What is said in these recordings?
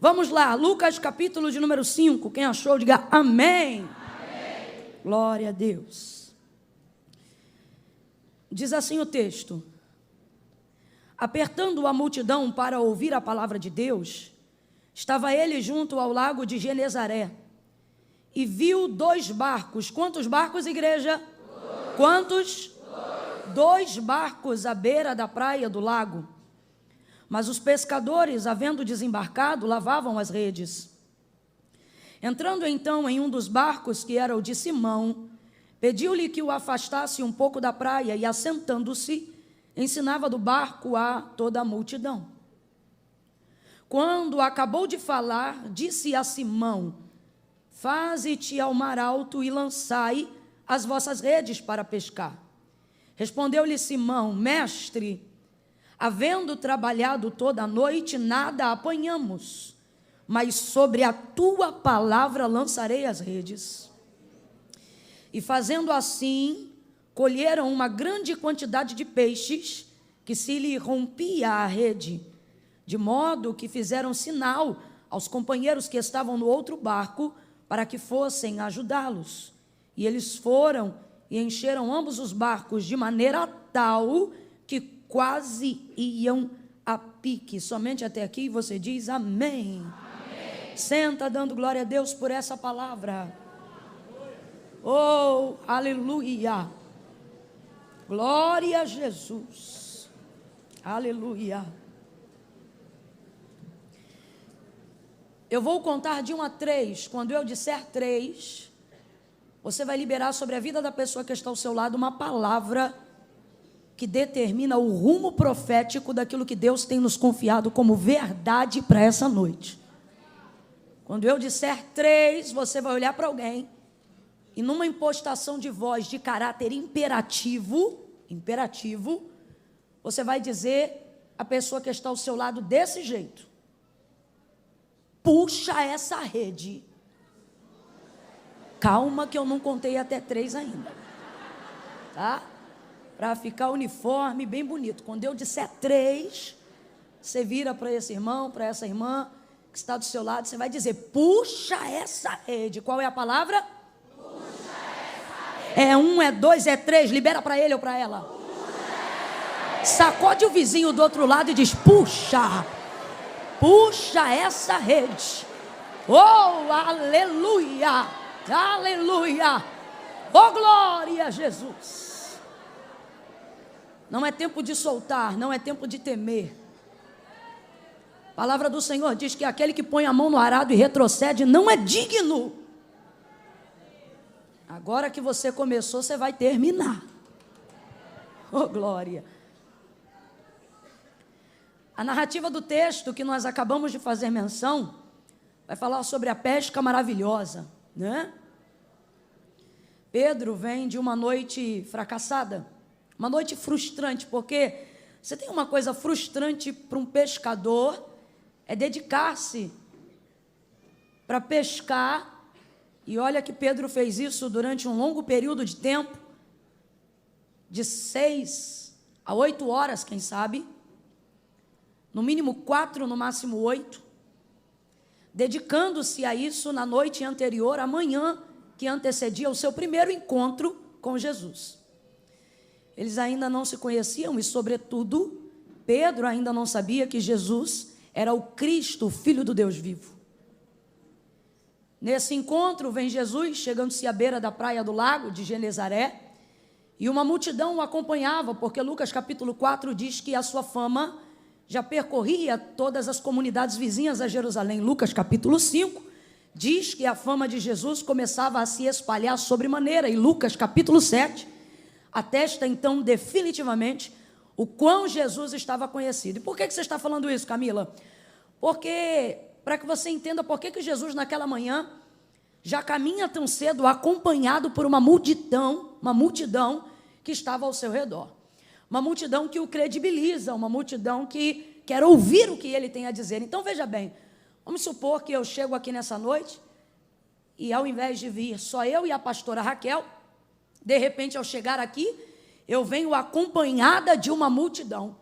Vamos lá, Lucas capítulo de número 5, quem achou, diga amém. Amém. Glória a Deus. Diz assim o texto: apertando a multidão para ouvir a palavra de Deus, estava ele junto ao lago de Genezaré, e viu 2 barcos. Quantos barcos, igreja? 2. Quantos? 2 barcos à beira da praia do lago. Mas os pescadores, havendo desembarcado, lavavam as redes. Entrando então em um dos barcos, que era o de Simão, pediu-lhe que o afastasse um pouco da praia, e assentando-se, ensinava do barco a toda a multidão. Quando acabou de falar, disse a Simão: faze-te ao mar alto e lançai as vossas redes para pescar. Respondeu-lhe Simão: mestre, havendo trabalhado toda a noite, nada apanhamos, mas sobre a tua palavra lançarei as redes. E fazendo assim, colheram uma grande quantidade de peixes, que se lhe rompia a rede, de modo que fizeram sinal aos companheiros que estavam no outro barco, para que fossem ajudá-los. E eles foram e encheram ambos os barcos, de maneira tal que quase iam a pique. Somente até aqui você diz amém. Amém. Senta dando glória a Deus por essa palavra. Oh, aleluia. Glória a Jesus. Aleluia. Eu vou contar de 1 a 3. Quando eu disser 3, você vai liberar sobre a vida da pessoa que está ao seu lado uma palavra que determina o rumo profético daquilo que Deus tem nos confiado como verdade para essa noite. Quando eu disser 3, você vai olhar para alguém e numa impostação de voz de caráter imperativo, você vai dizer à pessoa que está ao seu lado desse jeito: puxa essa rede. Calma que eu não contei até 3 ainda, tá? Para ficar uniforme, bem bonito. Quando eu disser 3, você vira para esse irmão, para essa irmã que está do seu lado, você vai dizer: puxa essa rede. Qual é a palavra? Puxa essa rede. É 1, é 2, é 3, libera para ele ou para ela. Puxa. Sacode o vizinho do outro lado e diz: puxa, puxa essa rede. Oh, aleluia, aleluia, oh glória a Jesus. Não é tempo de soltar, não é tempo de temer. A palavra do Senhor diz que aquele que põe a mão no arado e retrocede não é digno. Agora que você começou, você vai terminar. Oh, glória. A narrativa do texto que nós acabamos de fazer menção vai falar sobre a pesca maravilhosa, né? Pedro vem de uma noite fracassada. Uma noite frustrante, porque você tem uma coisa frustrante para um pescador, é dedicar-se para pescar, e olha que Pedro fez isso durante um longo período de tempo, de 6 a 8 horas, quem sabe, no mínimo 4, no máximo 8, dedicando-se a isso na noite anterior, a manhã que antecedia o seu primeiro encontro com Jesus. Eles ainda não se conheciam e, sobretudo, Pedro ainda não sabia que Jesus era o Cristo, o Filho do Deus vivo. Nesse encontro, vem Jesus, chegando-se à beira da praia do lago de Genezaré, e uma multidão o acompanhava, porque Lucas capítulo 4 diz que a sua fama já percorria todas as comunidades vizinhas a Jerusalém. Lucas capítulo 5 diz que a fama de Jesus começava a se espalhar sobremaneira, e Lucas capítulo 7 atesta então definitivamente o quão Jesus estava conhecido. E por que você está falando isso, Camila? Porque, para que você entenda por que Jesus naquela manhã já caminha tão cedo acompanhado por uma multidão que estava ao seu redor. Uma multidão que o credibiliza, uma multidão que quer ouvir o que ele tem a dizer. Então veja bem, vamos supor que eu chego aqui nessa noite e ao invés de vir só eu e a pastora Raquel, de repente, ao chegar aqui, eu venho acompanhada de uma multidão.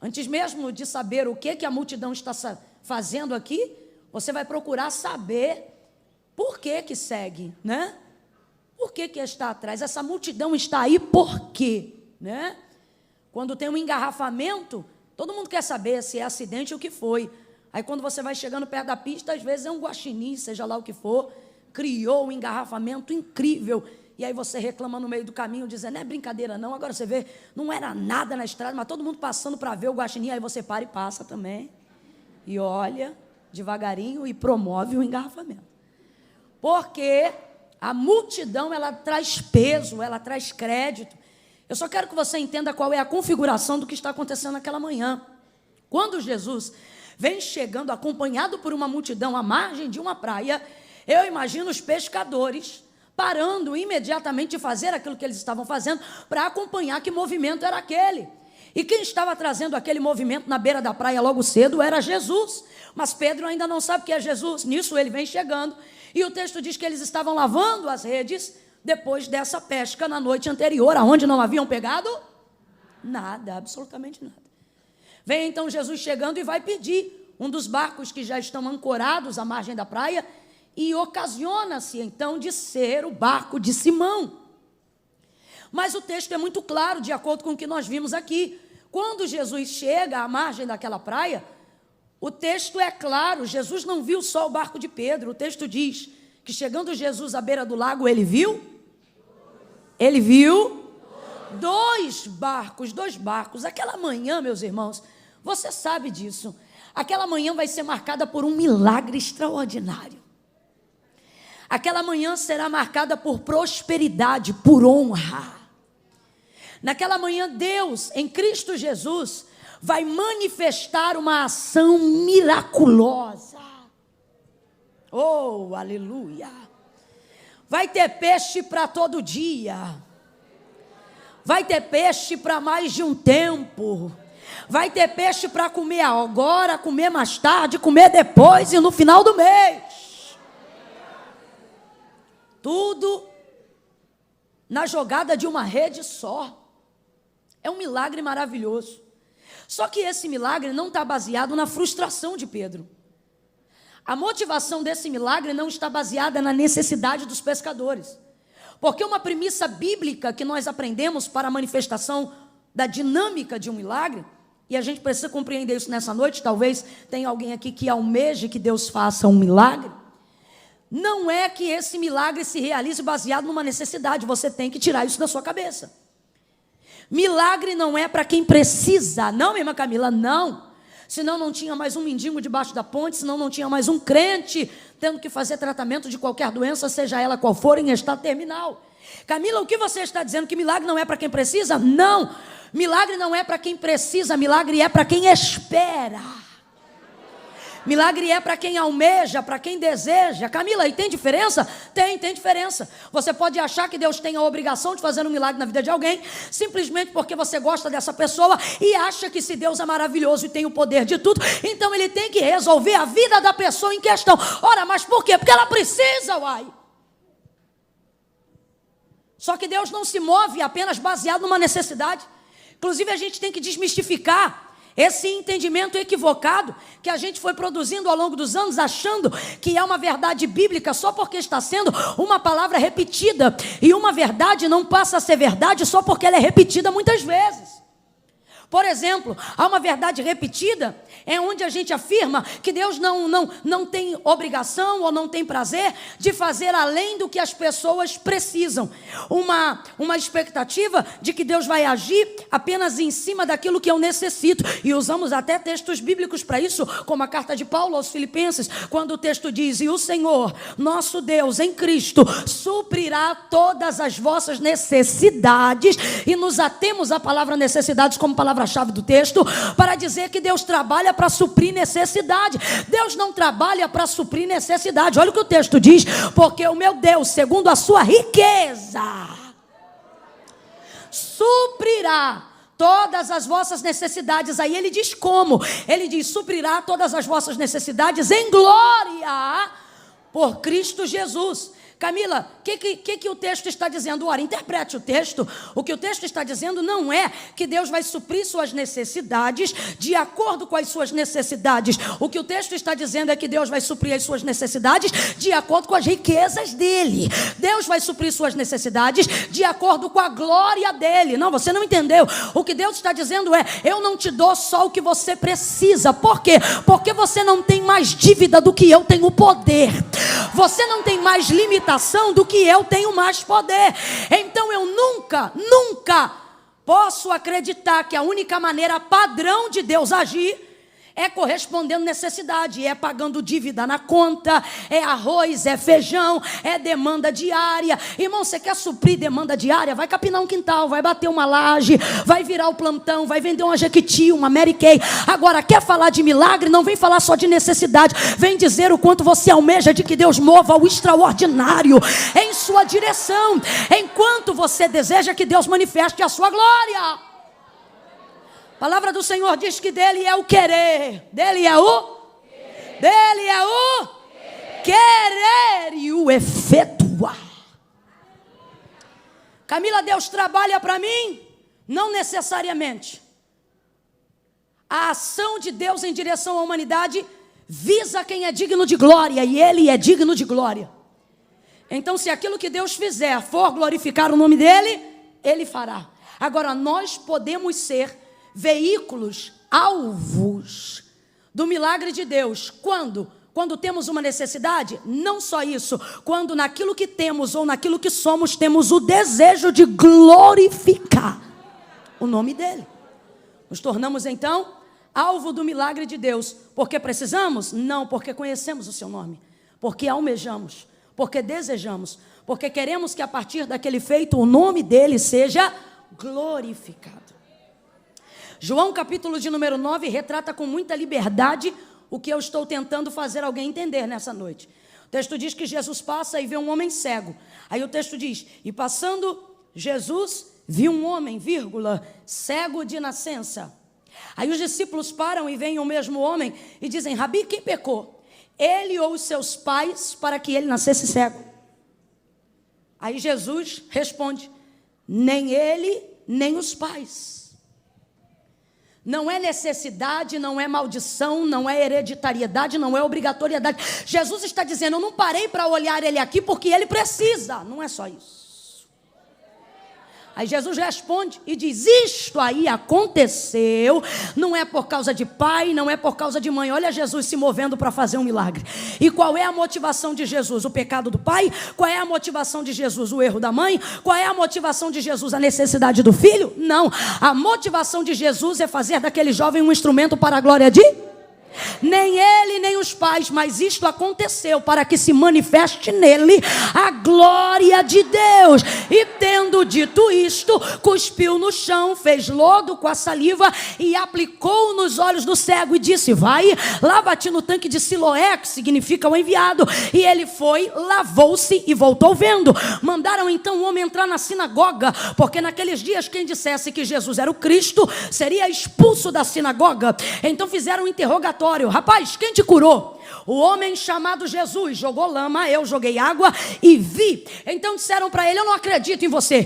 Antes mesmo de saber o que a multidão está fazendo aqui, você vai procurar saber por que segue, né? Por que está atrás? Essa multidão está aí por quê, né? Quando tem um engarrafamento, todo mundo quer saber se é acidente ou o que foi. Aí quando você vai chegando perto da pista, às vezes é um guaxinim, seja lá o que for, criou um engarrafamento incrível. E aí você reclama no meio do caminho, dizendo, não é brincadeira não, agora você vê, não era nada na estrada, mas todo mundo passando para ver o guaxinim, aí você para e passa também. E olha, devagarinho, e promove o engarrafamento. Porque a multidão, ela traz peso, ela traz crédito. Eu só quero que você entenda qual é a configuração do que está acontecendo naquela manhã. Quando Jesus vem chegando acompanhado por uma multidão à margem de uma praia, eu imagino os pescadores parando imediatamente de fazer aquilo que eles estavam fazendo para acompanhar que movimento era aquele. E quem estava trazendo aquele movimento na beira da praia logo cedo era Jesus. Mas Pedro ainda não sabe o que é Jesus. Nisso ele vem chegando. E o texto diz que eles estavam lavando as redes depois dessa pesca na noite anterior, aonde não haviam pegado nada, absolutamente nada. Vem então Jesus chegando e vai pedir um dos barcos que já estão ancorados à margem da praia, e ocasiona-se então de ser o barco de Simão. Mas o texto é muito claro, de acordo com o que nós vimos aqui. Quando Jesus chega à margem daquela praia, o texto é claro, Jesus não viu só o barco de Pedro. O texto diz que chegando Jesus à beira do lago, ele viu dois barcos. Aquela manhã, meus irmãos, você sabe disso. Aquela manhã vai ser marcada por um milagre extraordinário. Aquela manhã será marcada por prosperidade, por honra. Naquela manhã, Deus, em Cristo Jesus, vai manifestar uma ação miraculosa. Oh, aleluia! Vai ter peixe para todo dia. Vai ter peixe para mais de um tempo. Vai ter peixe para comer agora, comer mais tarde, comer depois e no final do mês. Tudo na jogada de uma rede só. É um milagre maravilhoso. Só que esse milagre não está baseado na frustração de Pedro. A motivação desse milagre não está baseada na necessidade dos pescadores. Porque uma premissa bíblica que nós aprendemos para a manifestação da dinâmica de um milagre, e a gente precisa compreender isso nessa noite, talvez tenha alguém aqui que almeje que Deus faça um milagre, não é que esse milagre se realize baseado numa necessidade, você tem que tirar isso da sua cabeça. Milagre não é para quem precisa, não, minha irmã Camila, não. Senão não tinha mais um mendigo debaixo da ponte, senão não tinha mais um crente tendo que fazer tratamento de qualquer doença, seja ela qual for, em estado terminal. Camila, o que você está dizendo? Que milagre não é para quem precisa? Não, milagre não é para quem precisa, milagre é para quem espera. Milagre é para quem almeja, para quem deseja. Camila, e tem diferença? Tem diferença. Você pode achar que Deus tem a obrigação de fazer um milagre na vida de alguém, simplesmente porque você gosta dessa pessoa e acha que se Deus é maravilhoso e tem o poder de tudo, então Ele tem que resolver a vida da pessoa em questão. Ora, mas por quê? Porque ela precisa, uai. Só que Deus não se move apenas baseado numa necessidade. Inclusive a gente tem que desmistificar esse entendimento equivocado que a gente foi produzindo ao longo dos anos, achando que é uma verdade bíblica só porque está sendo uma palavra repetida. E uma verdade não passa a ser verdade só porque ela é repetida muitas vezes. Por exemplo, há uma verdade repetida, é onde a gente afirma que Deus não tem obrigação ou não tem prazer de fazer além do que as pessoas precisam. Uma expectativa de que Deus vai agir apenas em cima daquilo que eu necessito. E usamos até textos bíblicos para isso, como a carta de Paulo aos Filipenses, quando o texto diz: e o Senhor, nosso Deus, em Cristo, suprirá todas as vossas necessidades. E nos atemos à palavra necessidades como palavra-chave do texto, para dizer que Deus trabalha para suprir necessidade. Deus não trabalha para suprir necessidade. Olha o que o texto diz: porque o meu Deus, segundo a sua riqueza, suprirá todas as vossas necessidades. Aí ele diz como? Ele diz: suprirá todas as vossas necessidades em glória por Cristo Jesus. Camila, o que o texto está dizendo? Ora, interprete o texto. O que o texto está dizendo não é que Deus vai suprir suas necessidades de acordo com as suas necessidades. O que o texto está dizendo é que Deus vai suprir as suas necessidades de acordo com as riquezas dele. Deus vai suprir suas necessidades de acordo com a glória dele. Não, você não entendeu. O que Deus está dizendo é: eu não te dou só o que você precisa. Por quê? Porque você não tem mais dívida do que eu tenho poder. Você não tem mais limitação do que eu tenho mais poder. Então eu nunca posso acreditar que a única maneira padrão de Deus agir é correspondendo necessidade, é pagando dívida na conta, é arroz, é feijão, é demanda diária. Irmão, você quer suprir demanda diária? Vai capinar um quintal, vai bater uma laje, vai virar o plantão, vai vender uma Jequiti, uma Mary Kay. Agora, quer falar de milagre? Não vem falar só de necessidade, vem dizer o quanto você almeja de que Deus mova o extraordinário em sua direção, enquanto você deseja que Deus manifeste a sua glória. A palavra do Senhor diz que dele é o querer, dele é o querer e o efetuar. Camila, Deus trabalha para mim? Não necessariamente. A ação de Deus em direção à humanidade visa quem é digno de glória, e ele é digno de glória. Então, se aquilo que Deus fizer for glorificar o nome dele, ele fará. Agora, nós podemos ser veículos, alvos do milagre de Deus. Quando temos uma necessidade, não só isso, quando naquilo que temos ou naquilo que somos, temos o desejo de glorificar o nome dele. Nos tornamos então alvo do milagre de Deus. Porque precisamos? Não, porque conhecemos o seu nome, porque almejamos, porque desejamos, porque queremos que a partir daquele feito o nome dele seja glorificado. João capítulo de número 9 retrata com muita liberdade o que eu estou tentando fazer alguém entender nessa noite. O texto diz que Jesus passa e vê um homem cego. Aí o texto diz: e passando Jesus viu um homem, cego de nascença. Aí os discípulos param e veem o mesmo homem e dizem: Rabi, quem pecou? Ele ou os seus pais para que ele nascesse cego? Aí Jesus responde: nem ele, nem os pais. Não é necessidade, não é maldição, não é hereditariedade, não é obrigatoriedade. Jesus está dizendo: eu não parei para olhar ele aqui porque ele precisa. Não é só isso. Aí Jesus responde e diz: isto aí aconteceu, não é por causa de pai, não é por causa de mãe. Olha Jesus se movendo para fazer um milagre. E qual é a motivação de Jesus? O pecado do pai? Qual é a motivação de Jesus? O erro da mãe? Qual é a motivação de Jesus? A necessidade do filho? Não, a motivação de Jesus é fazer daquele jovem um instrumento para a glória de... Nem ele, nem os pais, mas isto aconteceu para que se manifeste nele a glória de Deus. E tendo dito isto, cuspiu no chão, fez lodo com a saliva e aplicou nos olhos do cego e disse: vai, lava-te no tanque de Siloé, que significa o enviado. E ele foi, lavou-se e voltou vendo. Mandaram então o homem entrar na sinagoga, porque naqueles dias quem dissesse que Jesus era o Cristo seria expulso da sinagoga. Então fizeram um interrogatório: rapaz, quem te curou? O homem chamado Jesus jogou lama, eu joguei água e vi. Então disseram para ele: eu não acredito em você,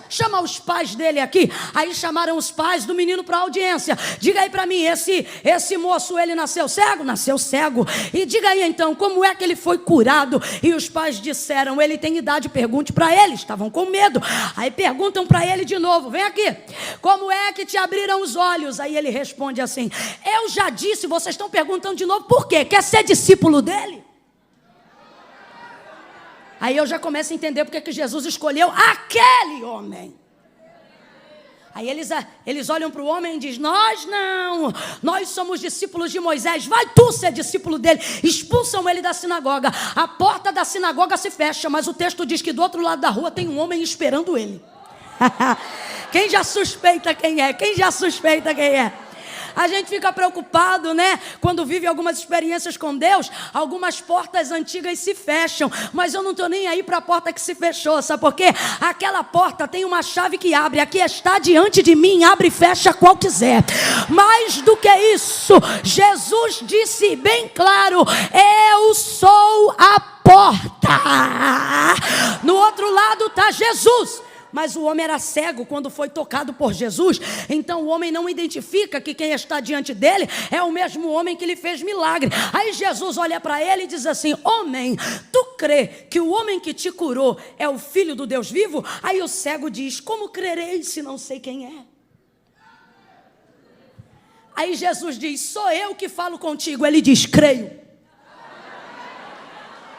chama os pais dele aqui. Aí chamaram os pais do menino para a audiência. Diga aí para mim, esse moço, ele nasceu cego? Nasceu cego. E diga aí então, como é que ele foi curado? E os pais disseram: ele tem idade, pergunte para ele. Estavam com medo. Aí perguntam para ele de novo: vem aqui, como é que te abriram os olhos? Aí ele responde assim: eu já disse, vocês estão perguntando de novo por quê? Quer ser discípulo dele? Aí eu já começo a entender porque que Jesus escolheu aquele homem. Aí eles olham para o homem e dizem: nós não, nós somos discípulos de Moisés, vai tu ser discípulo dele. Expulsam ele da sinagoga. A porta da sinagoga se fecha, mas o texto diz que do outro lado da rua tem um homem esperando ele. Quem já suspeita quem é? Quem já suspeita quem é? A gente fica preocupado, né? Quando vive algumas experiências com Deus, algumas portas antigas se fecham. Mas eu não estou nem aí para a porta que se fechou, sabe por quê? Aquela porta tem uma chave que abre. Aqui está diante de mim, abre e fecha qual quiser. Mais do que isso, Jesus disse bem claro: eu sou a porta. Mas o homem era cego quando foi tocado por Jesus. Então o homem não identifica que quem está diante dele é o mesmo homem que lhe fez milagre. Aí Jesus olha para ele e diz assim: homem, tu crê que o homem que te curou é o Filho do Deus vivo? Aí o cego diz: como crerei se não sei quem é? Aí Jesus diz: sou eu que falo contigo. Ele diz: creio.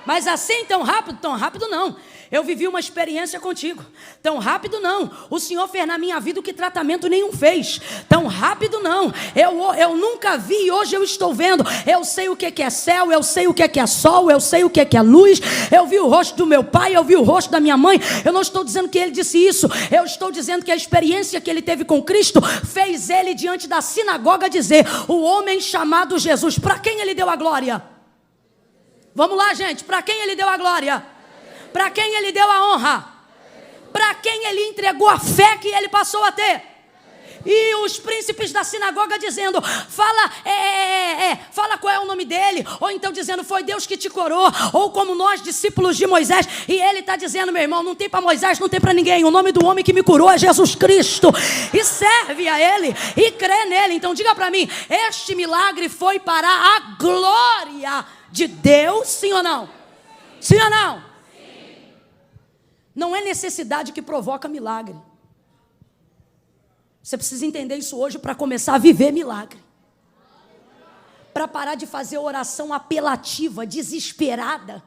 Mas assim tão rápido não. Eu vivi uma experiência contigo. Tão rápido não. O Senhor fez na minha vida o que tratamento nenhum fez. Tão rápido não. Eu nunca vi e hoje eu estou vendo. Eu sei o que é céu, eu sei o que é sol, eu sei o que é luz. Eu vi o rosto do meu pai, eu vi o rosto da minha mãe. Eu não estou dizendo que ele disse isso. Eu estou dizendo que a experiência que ele teve com Cristo fez ele diante da sinagoga dizer: o homem chamado Jesus. Para quem ele deu a glória? Vamos lá, gente. Para quem ele deu a glória? Para quem ele deu a honra? Para quem ele entregou a fé que ele passou a ter? E os príncipes da sinagoga dizendo: fala qual é o nome dele. Ou então dizendo: foi Deus que te curou. Ou como nós, discípulos de Moisés. E ele está dizendo: meu irmão, não tem para Moisés, não tem para ninguém. O nome do homem que me curou é Jesus Cristo. E serve a ele e crê nele. Então diga para mim: este milagre foi para a glória de Deus, sim ou não? Sim ou não? Sim. Não é necessidade que provoca milagre. Você precisa entender isso hoje para começar a viver milagre. Para parar de fazer oração apelativa, desesperada.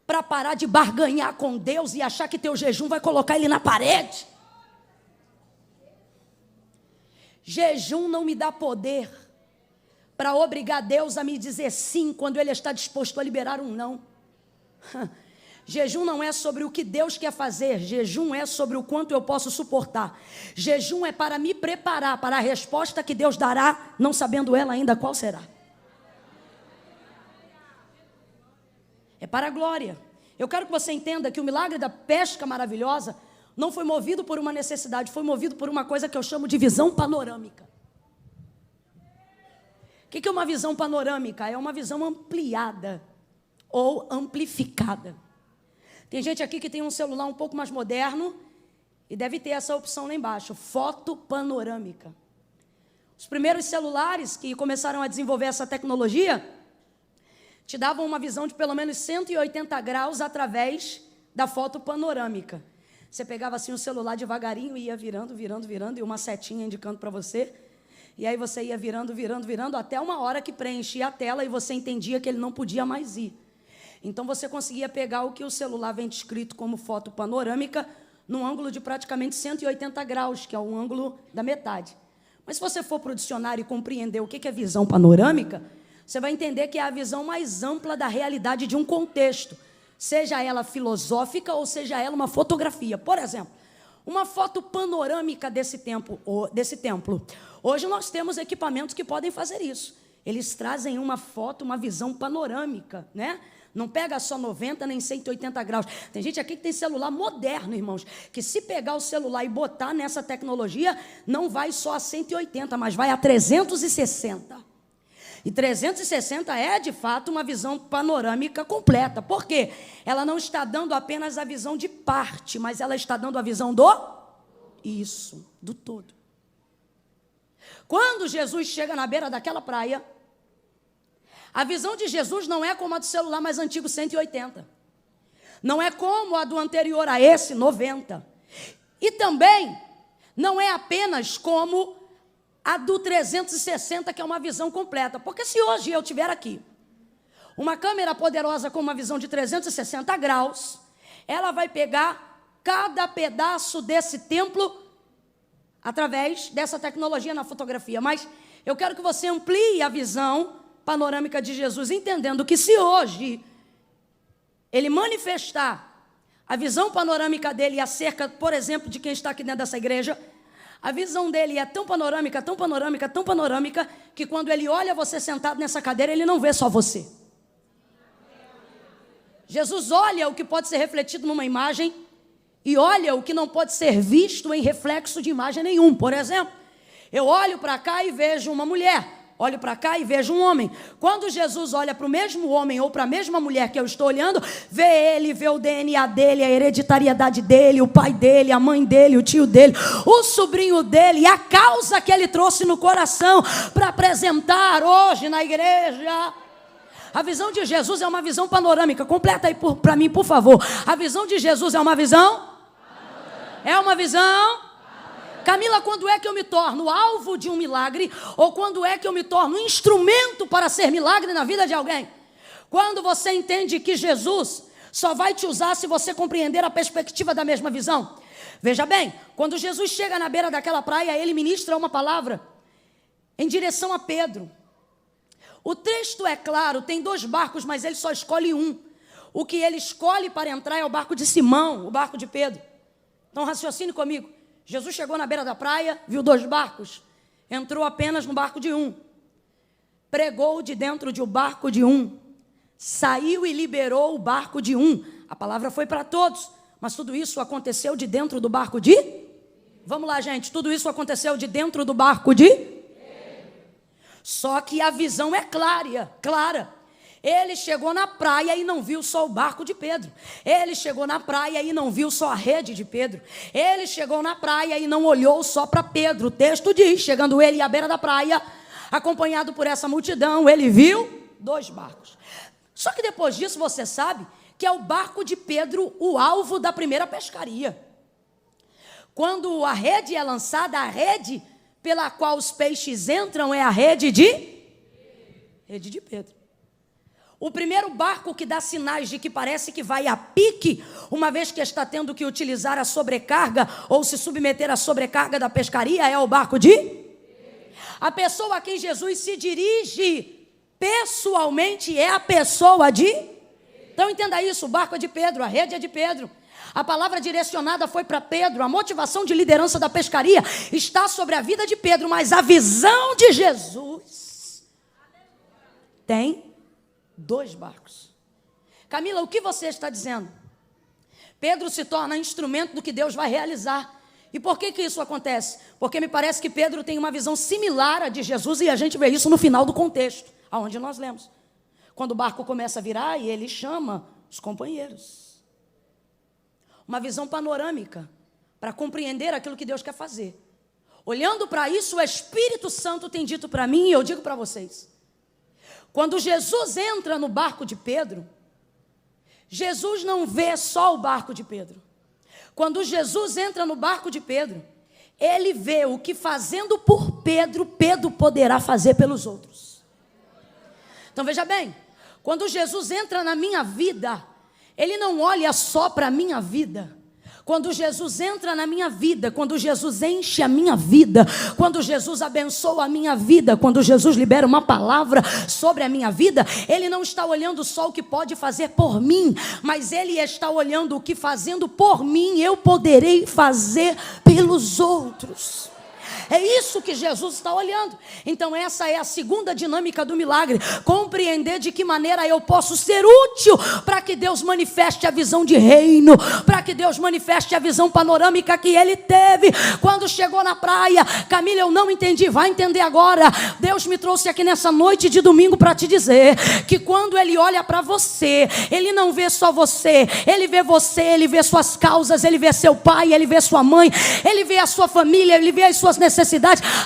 Para parar de barganhar com Deus e achar que teu jejum vai colocar ele na parede. Jejum não me dá poder para obrigar Deus a me dizer sim quando Ele está disposto a liberar um não. Jejum não é sobre o que Deus quer fazer. Jejum é sobre o quanto eu posso suportar. Jejum é para me preparar para a resposta que Deus dará, não sabendo ela ainda qual será. É para a glória. Eu quero que você entenda que o milagre da pesca maravilhosa não foi movido por uma necessidade, foi movido por uma coisa que eu chamo de visão panorâmica. O que é uma visão panorâmica? É uma visão ampliada ou amplificada. Tem gente aqui que tem um celular um pouco mais moderno e deve ter essa opção lá embaixo, foto panorâmica. Os primeiros celulares que começaram a desenvolver essa tecnologia te davam uma visão de pelo menos 180 graus através da foto panorâmica. Você pegava assim o celular devagarinho e ia virando, e uma setinha indicando para você. E aí você ia virando, até uma hora que preenchia a tela e você entendia que ele não podia mais ir. Então você conseguia pegar o que o celular vem descrito como foto panorâmica num ângulo de praticamente 180 graus, que é um ângulo da metade. Mas se você for para o dicionário e compreender o que é visão panorâmica, você vai entender que é a visão mais ampla da realidade de um contexto, seja ela filosófica ou seja ela uma fotografia. Por exemplo, uma foto panorâmica desse templo. Hoje nós temos equipamentos que podem fazer isso. Eles trazem uma foto, uma visão panorâmica, né? Não pega só 90 nem 180 graus. Tem gente aqui que tem celular moderno, irmãos, que se pegar o celular e botar nessa tecnologia, não vai só a 180, mas vai a 360. E 360 é, de fato, uma visão panorâmica completa. Por quê? Ela não está dando apenas a visão de parte, mas ela está dando a visão do todo. Quando Jesus chega na beira daquela praia, a visão de Jesus não é como a do celular mais antigo, 180. Não é como a do anterior a esse, 90. E também não é apenas como a do 360, que é uma visão completa. Porque se hoje eu tiver aqui uma câmera poderosa com uma visão de 360 graus, ela vai pegar cada pedaço desse templo através dessa tecnologia na fotografia. Mas eu quero que você amplie a visão panorâmica de Jesus, entendendo que se hoje ele manifestar a visão panorâmica dele acerca, por exemplo, de quem está aqui dentro dessa igreja, a visão dele é tão panorâmica, que quando ele olha você sentado nessa cadeira, ele não vê só você. Jesus olha o que pode ser refletido numa imagem e olha o que não pode ser visto em reflexo de imagem nenhum. Por exemplo, eu olho para cá e vejo uma mulher. olho para cá e vejo um homem. Quando Jesus olha para o mesmo homem ou para a mesma mulher que eu estou olhando, vê ele, vê o DNA dele, a hereditariedade dele, o pai dele, a mãe dele, o tio dele, o sobrinho dele e a causa que ele trouxe no coração para apresentar hoje na igreja. A visão de Jesus é uma visão panorâmica. Completa aí para mim, por favor. A visão de Jesus é uma visão? É uma visão? Camila, quando é que eu me torno alvo de um milagre? Ou quando é que eu me torno instrumento para ser milagre na vida de alguém? Quando você entende que Jesus só vai te usar se você compreender a perspectiva da mesma visão. Veja bem, quando Jesus chega na beira daquela praia, ele ministra uma palavra em direção a Pedro. O texto é claro, tem 2 barcos, mas ele só escolhe um. O que ele escolhe para entrar é o barco de Simão, o barco de Pedro. Então raciocine comigo. Jesus chegou na beira da praia, viu 2 barcos, entrou apenas no barco de um. Pregou de dentro do barco de um. Saiu e liberou o barco de um. A palavra foi para todos, mas tudo isso aconteceu de dentro do barco de? Vamos lá, gente, tudo isso aconteceu de dentro do barco de? Só que a visão é clara. Ele chegou na praia e não viu só o barco de Pedro. Ele chegou na praia e não viu só a rede de Pedro. Ele chegou na praia e não olhou só para Pedro. O texto diz, chegando ele à beira da praia, acompanhado por essa multidão, ele viu 2 barcos. Só que depois disso você sabe que é o barco de Pedro o alvo da primeira pescaria. Quando a rede é lançada, a rede pela qual os peixes entram é a rede de Pedro. O primeiro barco que dá sinais de que parece que vai a pique, uma vez que está tendo que utilizar a sobrecarga ou se submeter à sobrecarga da pescaria, é o barco de? A pessoa a quem Jesus se dirige pessoalmente é a pessoa de? Então entenda isso, o barco é de Pedro, a rede é de Pedro. A palavra direcionada foi para Pedro, a motivação de liderança da pescaria está sobre a vida de Pedro, mas a visão de Jesus tem 2 barcos. Camila, o que você está dizendo? Pedro se torna instrumento do que Deus vai realizar. E por que isso acontece? Porque me parece que Pedro tem uma visão similar à de Jesus e a gente vê isso no final do contexto, aonde nós lemos. Quando o barco começa a virar e ele chama os companheiros. Uma visão panorâmica para compreender aquilo que Deus quer fazer. Olhando para isso, o Espírito Santo tem dito para mim e eu digo para vocês. Quando Jesus entra no barco de Pedro, Jesus não vê só o barco de Pedro. Quando Jesus entra no barco de Pedro, ele vê o que fazendo por Pedro, Pedro poderá fazer pelos outros. Então veja bem, quando Jesus entra na minha vida, ele não olha só para a minha vida. Quando Jesus entra na minha vida, quando Jesus enche a minha vida, quando Jesus abençoa a minha vida, quando Jesus libera uma palavra sobre a minha vida, ele não está olhando só o que pode fazer por mim, mas ele está olhando o que fazendo por mim eu poderei fazer pelos outros. É isso que Jesus está olhando. Então essa é a segunda dinâmica do milagre. Compreender de que maneira eu posso ser útil para que Deus manifeste a visão de reino, para que Deus manifeste a visão panorâmica que ele teve quando chegou na praia. Camila, eu não entendi, vai entender agora. Deus me trouxe aqui nessa noite de domingo para te dizer que quando ele olha para você, ele não vê só você, ele vê suas causas, ele vê seu pai, ele vê sua mãe, ele vê a sua família, ele vê as suas necessidades.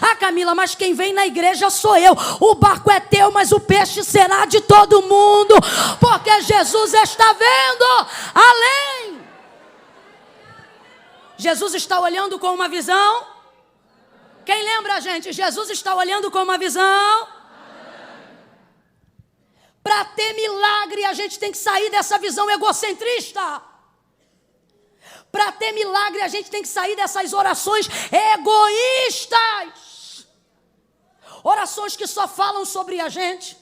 Ah, Camila, mas quem vem na igreja sou eu. O barco é teu, mas o peixe será de todo mundo, porque Jesus está vendo além. Jesus está olhando com uma visão. Quem lembra, gente? Jesus está olhando com uma visão. Para ter milagre, a gente tem que sair dessa visão egocentrista. Para ter milagre, a gente tem que sair dessas orações egoístas. Orações que só falam sobre a gente.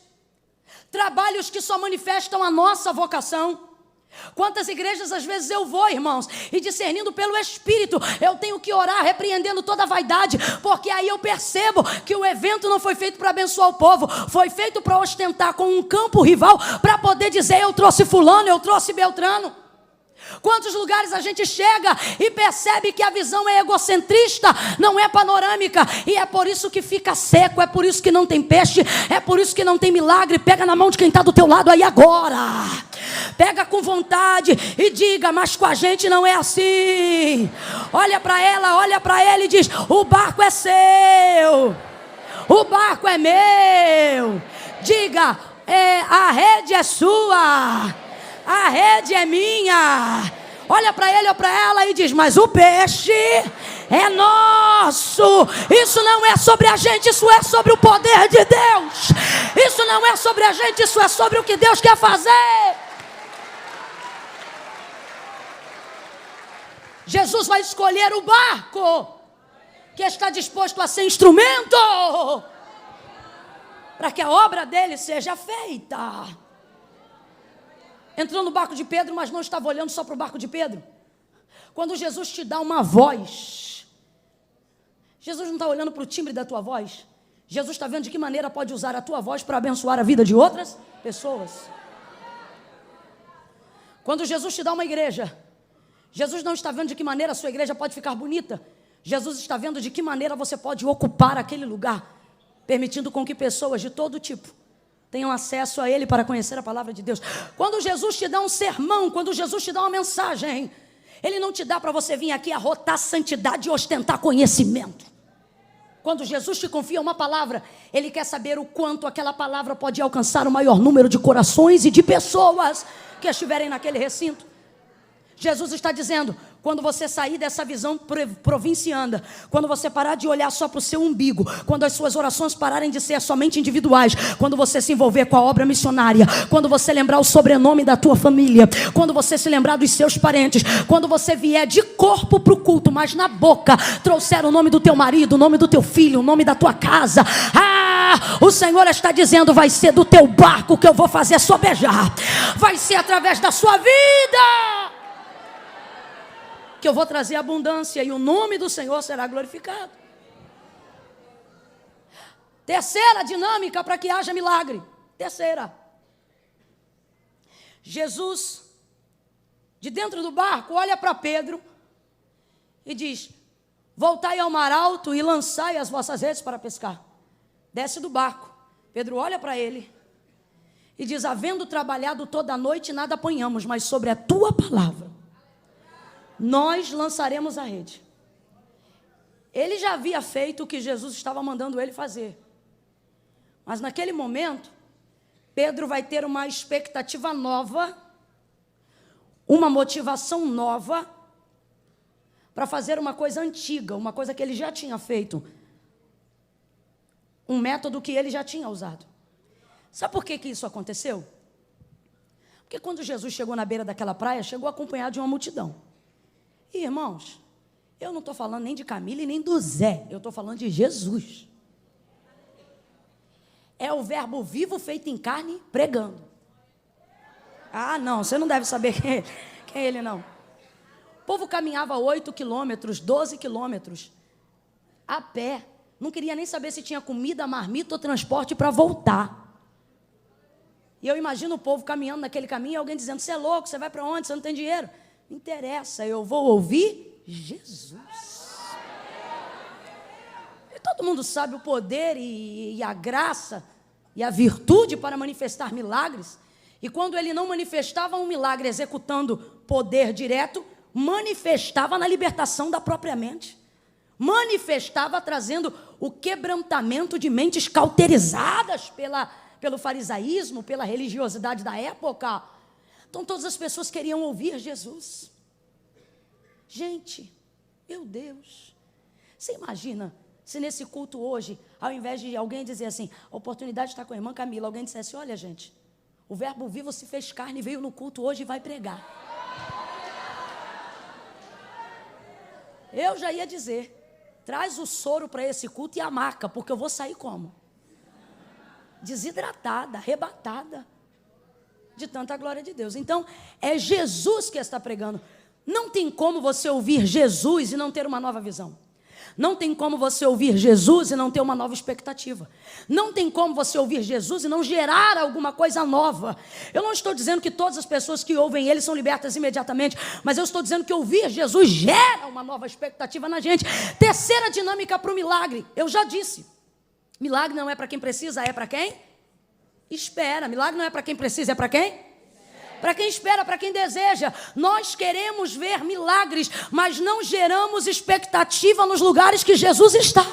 Trabalhos que só manifestam a nossa vocação. Quantas igrejas às vezes eu vou, irmãos, e discernindo pelo Espírito, eu tenho que orar repreendendo toda a vaidade, porque aí eu percebo que o evento não foi feito para abençoar o povo, foi feito para ostentar com um campo rival, para poder dizer eu trouxe fulano, eu trouxe Beltrano. Quantos lugares a gente chega e percebe que a visão é egocentrista, não é panorâmica, e é por isso que fica seco, é por isso que não tem peixe, é por isso que não tem milagre. Pega na mão de quem está do teu lado aí agora, pega com vontade e diga: mas com a gente não é assim. Olha para ela, olha para ele e diz: o barco é seu, o barco é meu. Diga: a rede é sua, a rede é minha. Olha para ele ou para ela e diz: mas o peixe é nosso. Isso não é sobre a gente, isso é sobre o poder de Deus. Isso não é sobre a gente, isso é sobre o que Deus quer fazer. Jesus vai escolher o barco que está disposto a ser instrumento para que a obra dele seja feita. Entrou no barco de Pedro, mas não estava olhando só para o barco de Pedro. Quando Jesus te dá uma voz, Jesus não está olhando para o timbre da tua voz. Jesus está vendo de que maneira pode usar a tua voz para abençoar a vida de outras pessoas. Quando Jesus te dá uma igreja, Jesus não está vendo de que maneira a sua igreja pode ficar bonita. Jesus está vendo de que maneira você pode ocupar aquele lugar, permitindo com que pessoas de todo tipo tenham acesso a ele para conhecer a palavra de Deus. Quando Jesus te dá um sermão, quando Jesus te dá uma mensagem, ele não te dá para você vir aqui arrotar santidade e ostentar conhecimento. Quando Jesus te confia uma palavra, ele quer saber o quanto aquela palavra pode alcançar o maior número de corações e de pessoas que estiverem naquele recinto. Jesus está dizendo: quando você sair dessa visão provinciana, quando você parar de olhar só para o seu umbigo, quando as suas orações pararem de ser somente individuais, quando você se envolver com a obra missionária, quando você lembrar o sobrenome da tua família, quando você se lembrar dos seus parentes, quando você vier de corpo para o culto, mas na boca trouxer o nome do teu marido, o nome do teu filho, o nome da tua casa, o Senhor está dizendo: vai ser do teu barco que eu vou fazer sobejar, vai ser através da sua vida que eu vou trazer abundância e o nome do Senhor será glorificado. Terceira dinâmica para que haja milagre. Terceira. Jesus, de dentro do barco, olha para Pedro e diz: voltai ao mar alto e lançai as vossas redes para pescar. Desce do barco. Pedro olha para ele e diz: havendo trabalhado toda a noite, nada apanhamos, mas sobre a tua palavra nós lançaremos a rede. Ele já havia feito o que Jesus estava mandando ele fazer. Mas naquele momento, Pedro vai ter uma expectativa nova, uma motivação nova, para fazer uma coisa antiga, uma coisa que ele já tinha feito. Um método que ele já tinha usado. Sabe por que isso aconteceu? Porque quando Jesus chegou na beira daquela praia, chegou acompanhado de uma multidão. E, irmãos, eu não estou falando nem de Camila e nem do Zé, eu estou falando de Jesus. É o verbo vivo feito em carne pregando. Ah, não, você não deve saber quem é ele, não. O povo caminhava 8 quilômetros, 12 quilômetros, a pé. Não queria nem saber se tinha comida, marmita ou transporte para voltar. E eu imagino o povo caminhando naquele caminho e alguém dizendo: você é louco, você vai para onde, você não tem dinheiro. Não interessa, eu vou ouvir Jesus. E todo mundo sabe o poder e a graça e a virtude para manifestar milagres. E quando ele não manifestava um milagre executando poder direto, manifestava na libertação da própria mente. Manifestava trazendo o quebrantamento de mentes cauterizadas pelo farisaísmo, pela religiosidade da época. Então todas as pessoas queriam ouvir Jesus. Gente, meu Deus, você imagina se nesse culto hoje, ao invés de alguém dizer assim: a oportunidade está com a irmã Camila, alguém dissesse: olha gente, o verbo vivo se fez carne, veio no culto hoje e vai pregar. Eu já ia dizer: traz o soro para esse culto e a maca, porque eu vou sair como? Desidratada, arrebatada de tanta glória de Deus. Então, é Jesus que está pregando. Não tem como você ouvir Jesus e não ter uma nova visão. Não tem como você ouvir Jesus e não ter uma nova expectativa. Não tem como você ouvir Jesus e não gerar alguma coisa nova. Eu não estou dizendo que todas as pessoas que ouvem Ele são libertas imediatamente, mas eu estou dizendo que ouvir Jesus gera uma nova expectativa na gente. Terceira dinâmica para o milagre. Eu já disse, milagre não é para quem precisa, é para quem espera. Milagre não é para quem precisa, é para quem? Para quem espera, para quem deseja. Nós queremos ver milagres, mas não geramos expectativa nos lugares que Jesus está.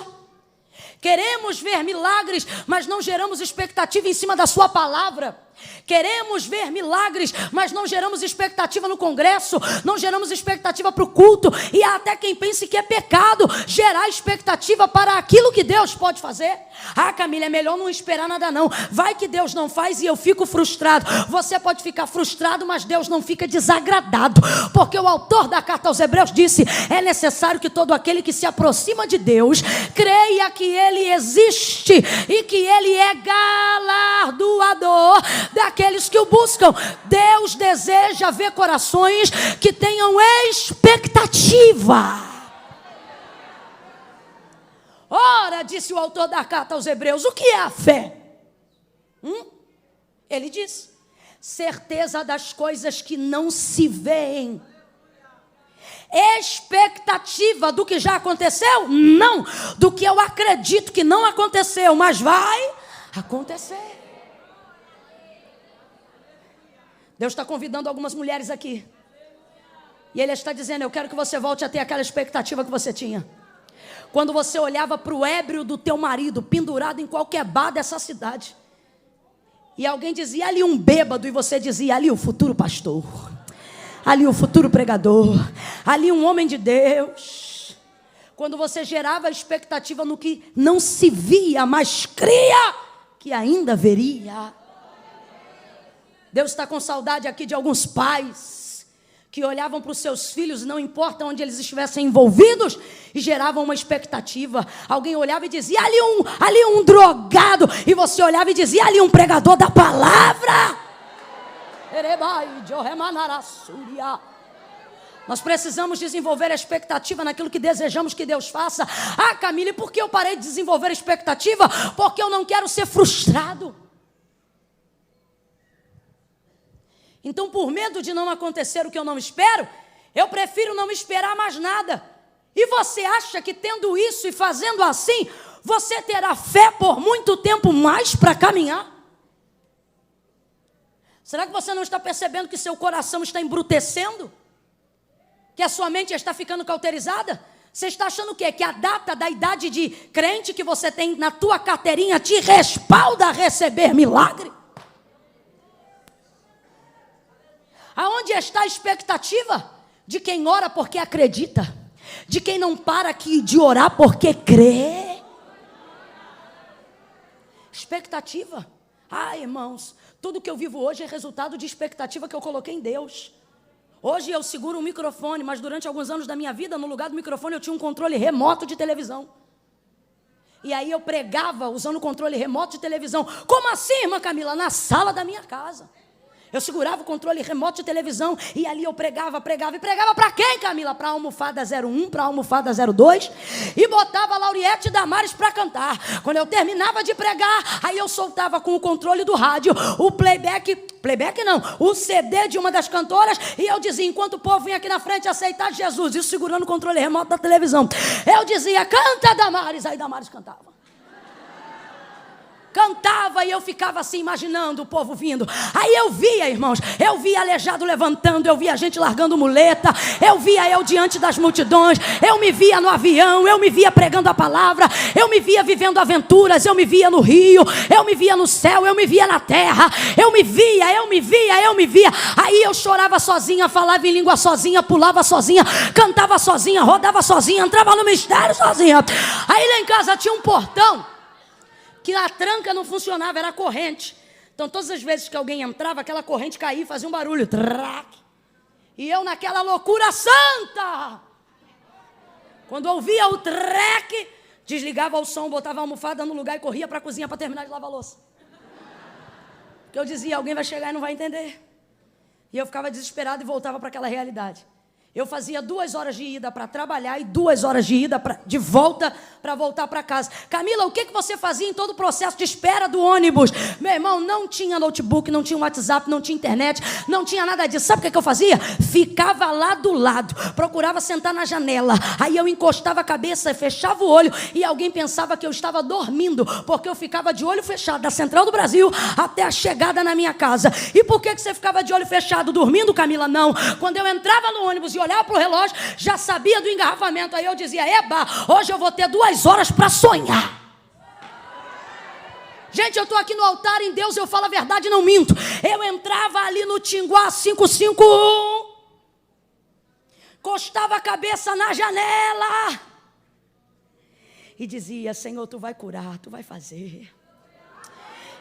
Queremos ver milagres, mas não geramos expectativa em cima da sua palavra. Queremos ver milagres, mas não geramos expectativa no congresso, não geramos expectativa para o culto, e há até quem pense que é pecado gerar expectativa para aquilo que Deus pode fazer. Ah, Camila, é melhor não esperar nada não, vai que Deus não faz e eu fico frustrado. Você pode ficar frustrado, mas Deus não fica desagradado, porque o autor da carta aos Hebreus disse: é necessário que todo aquele que se aproxima de Deus creia que Ele existe e que Ele é galardoador daqueles que o buscam. Deus deseja ver corações que tenham expectativa. Ora, disse o autor da carta aos Hebreus, o que é a fé? Ele diz: certeza das coisas que não se veem. Expectativa do que já aconteceu? Não, do que eu acredito que não aconteceu, mas vai acontecer. Deus está convidando algumas mulheres aqui. E Ele está dizendo: eu quero que você volte a ter aquela expectativa que você tinha. Quando você olhava para o ébrio do teu marido pendurado em qualquer bar dessa cidade. E alguém dizia ali um bêbado, e você dizia ali o futuro pastor. Ali o futuro pregador. Ali um homem de Deus. Quando você gerava expectativa no que não se via, mas cria que ainda veria. Deus está com saudade aqui de alguns pais que olhavam para os seus filhos, não importa onde eles estivessem envolvidos, e geravam uma expectativa. Alguém olhava e dizia: ali um drogado, e você olhava e dizia: ali um pregador da palavra. Nós precisamos desenvolver a expectativa naquilo que desejamos que Deus faça. Ah, Camila, e por que eu parei de desenvolver a expectativa? Porque eu não quero ser frustrado. Então, por medo de não acontecer o que eu não espero, eu prefiro não esperar mais nada. E você acha que tendo isso e fazendo assim, você terá fé por muito tempo mais para caminhar? Será que você não está percebendo que seu coração está embrutecendo? Que a sua mente está ficando cauterizada? Você está achando o quê? Que a data da idade de crente que você tem na tua carteirinha te respalda a receber milagre? Aonde está a expectativa de quem ora porque acredita? De quem não para aqui de orar porque crê? Expectativa. Ah, irmãos, tudo que eu vivo hoje é resultado de expectativa que eu coloquei em Deus. Hoje eu seguro um microfone, mas durante alguns anos da minha vida, no lugar do microfone eu tinha um controle remoto de televisão. E aí eu pregava usando o controle remoto de televisão. Como assim, irmã Camila? Na sala da minha casa. Eu segurava o controle remoto de televisão e ali eu pregava. E pregava para quem, Camila? Para a almofada 01, para a almofada 02. E botava a Lauriette e Damares para cantar. Quando eu terminava de pregar, aí eu soltava com o controle do rádio o playback não, o CD de uma das cantoras. E eu dizia, enquanto o povo vinha aqui na frente aceitar Jesus, isso segurando o controle remoto da televisão, eu dizia: canta, Damares. Aí Damares cantava. Cantava e eu ficava assim imaginando o povo vindo. Aí eu via, irmãos, eu via aleijado levantando, eu via gente largando muleta, eu via eu diante das multidões, eu me via no avião, eu me via pregando a palavra, eu me via vivendo aventuras, eu me via no rio, eu me via no céu, eu me via na terra, eu me via. Aí eu chorava sozinha, falava em língua sozinha, pulava sozinha, cantava sozinha, rodava sozinha, entrava no mistério sozinha. Aí lá em casa tinha um portão que a tranca não funcionava, era a corrente. Então todas as vezes que alguém entrava, aquela corrente caía e fazia um barulho. Trac. E eu naquela loucura santa, quando ouvia o treque, desligava o som, botava a almofada no lugar e corria para a cozinha para terminar de lavar a louça. Porque eu dizia: alguém vai chegar e não vai entender. E eu ficava desesperado e voltava para aquela realidade. Eu fazia 2 horas de ida para trabalhar e 2 horas de ida de volta para voltar para casa. Camila, o que você fazia em todo o processo de espera do ônibus? Meu irmão, não tinha notebook, não tinha WhatsApp, não tinha internet, não tinha nada disso. Sabe o que eu fazia? Ficava lá do lado, procurava sentar na janela. Aí eu encostava a cabeça, fechava o olho e alguém pensava que eu estava dormindo, porque eu ficava de olho fechado da Central do Brasil até a chegada na minha casa. E por que você ficava de olho fechado dormindo, Camila? Não. Quando eu entrava no ônibus e olhava para o relógio, já sabia do engarrafamento. Aí eu dizia, eba, hoje eu vou ter 2 horas para sonhar. Gente, eu estou aqui no altar, em Deus eu falo a verdade, não minto. Eu entrava ali no Tinguá 551, encostava a cabeça na janela e dizia, Senhor, tu vai curar, tu vai fazer.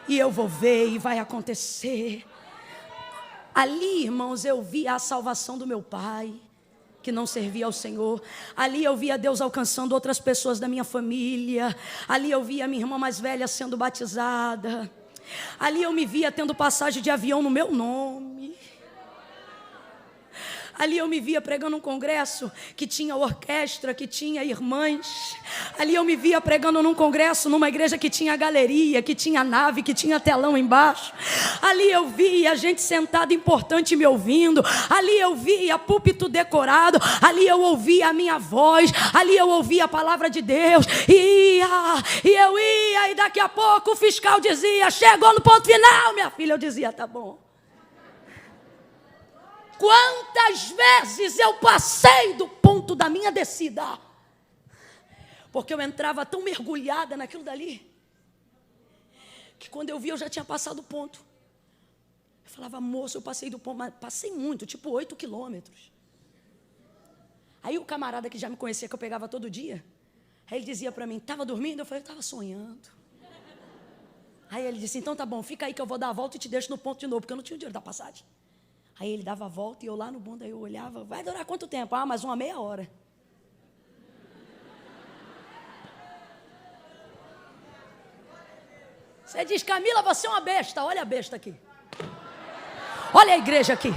E eu vou ver e vai acontecer. Ali, irmãos, eu via a salvação do meu pai, que não servia ao Senhor. Ali eu via Deus alcançando outras pessoas da minha família. Ali eu via minha irmã mais velha sendo batizada. Ali eu me via tendo passagem de avião no meu nome. Ali eu me via pregando um congresso que tinha orquestra, que tinha irmãs. Ali eu me via pregando num congresso, numa igreja que tinha galeria, que tinha nave, que tinha telão embaixo. Ali eu via gente sentada importante me ouvindo. Ali eu via púlpito decorado. Ali eu ouvia a minha voz. Ali eu ouvia a palavra de Deus. E eu ia, e daqui a pouco o fiscal dizia, chegou no ponto final, minha filha. Eu dizia, tá bom. Quantas vezes eu passei do ponto da minha descida, porque eu entrava tão mergulhada naquilo dali, que quando eu vi eu já tinha passado o ponto. Eu falava, moço, eu passei do ponto, mas passei muito, tipo 8 quilômetros. Aí o camarada que já me conhecia, que eu pegava todo dia, aí ele dizia para mim, estava dormindo? Eu falei, estava sonhando. Aí ele disse, então tá bom, fica aí que eu vou dar a volta e te deixo no ponto de novo, porque eu não tinha o dinheiro da passagem. Aí ele dava a volta e eu lá no bonde, aí eu olhava, vai durar quanto tempo? Ah, mais uma meia hora. Você diz, Camila, você é uma besta. Olha a besta aqui. Olha a igreja aqui.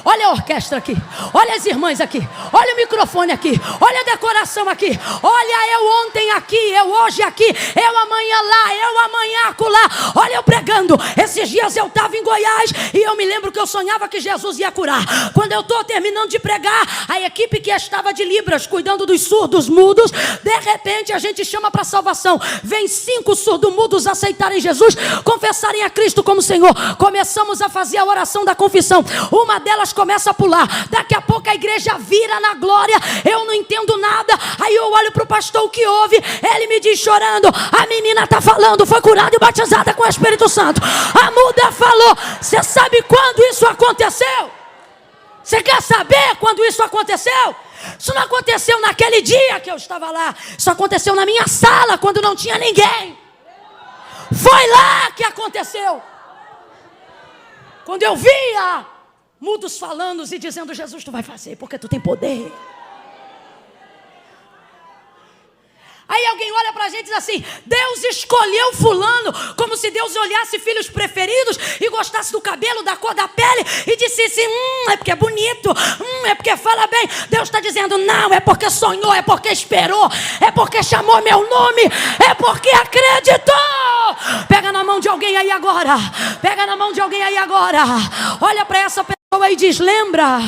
Olha a orquestra aqui, olha as irmãs aqui, olha o microfone aqui, olha a decoração aqui, olha eu ontem aqui, eu hoje aqui, eu amanhã lá, eu amanhã acolá. Olha eu pregando. Esses dias eu estava em Goiás e eu me lembro que eu sonhava que Jesus ia curar. Quando eu estou terminando de pregar, a equipe que estava de Libras, cuidando dos surdos mudos, de repente a gente chama para salvação. Vem 5 surdos-mudos aceitarem Jesus, confessarem a Cristo como Senhor. Começamos a fazer a oração da confissão. Uma delas começa a pular. Daqui a pouco a igreja vira na glória. Eu não entendo nada. Aí eu olho para o pastor, o que houve? Ele me diz chorando, a menina está falando, foi curada e batizada com o Espírito Santo. A muda falou. Você sabe quando isso aconteceu? Você quer saber quando isso aconteceu? Isso não aconteceu naquele dia que eu estava lá. Isso aconteceu na minha sala, quando não tinha ninguém. Foi lá que aconteceu. Quando eu via mudos falando e dizendo, Jesus, tu vai fazer, porque tu tem poder. Aí alguém olha pra gente e diz assim, Deus escolheu fulano, como se Deus olhasse filhos preferidos e gostasse do cabelo, da cor da pele e disse assim, é porque é bonito, é porque fala bem. Deus está dizendo, não, é porque sonhou, é porque esperou, é porque chamou meu nome, é porque acreditou. Pega na mão de alguém aí agora, pega na mão de alguém aí agora, olha para essa pessoa e diz, lembra?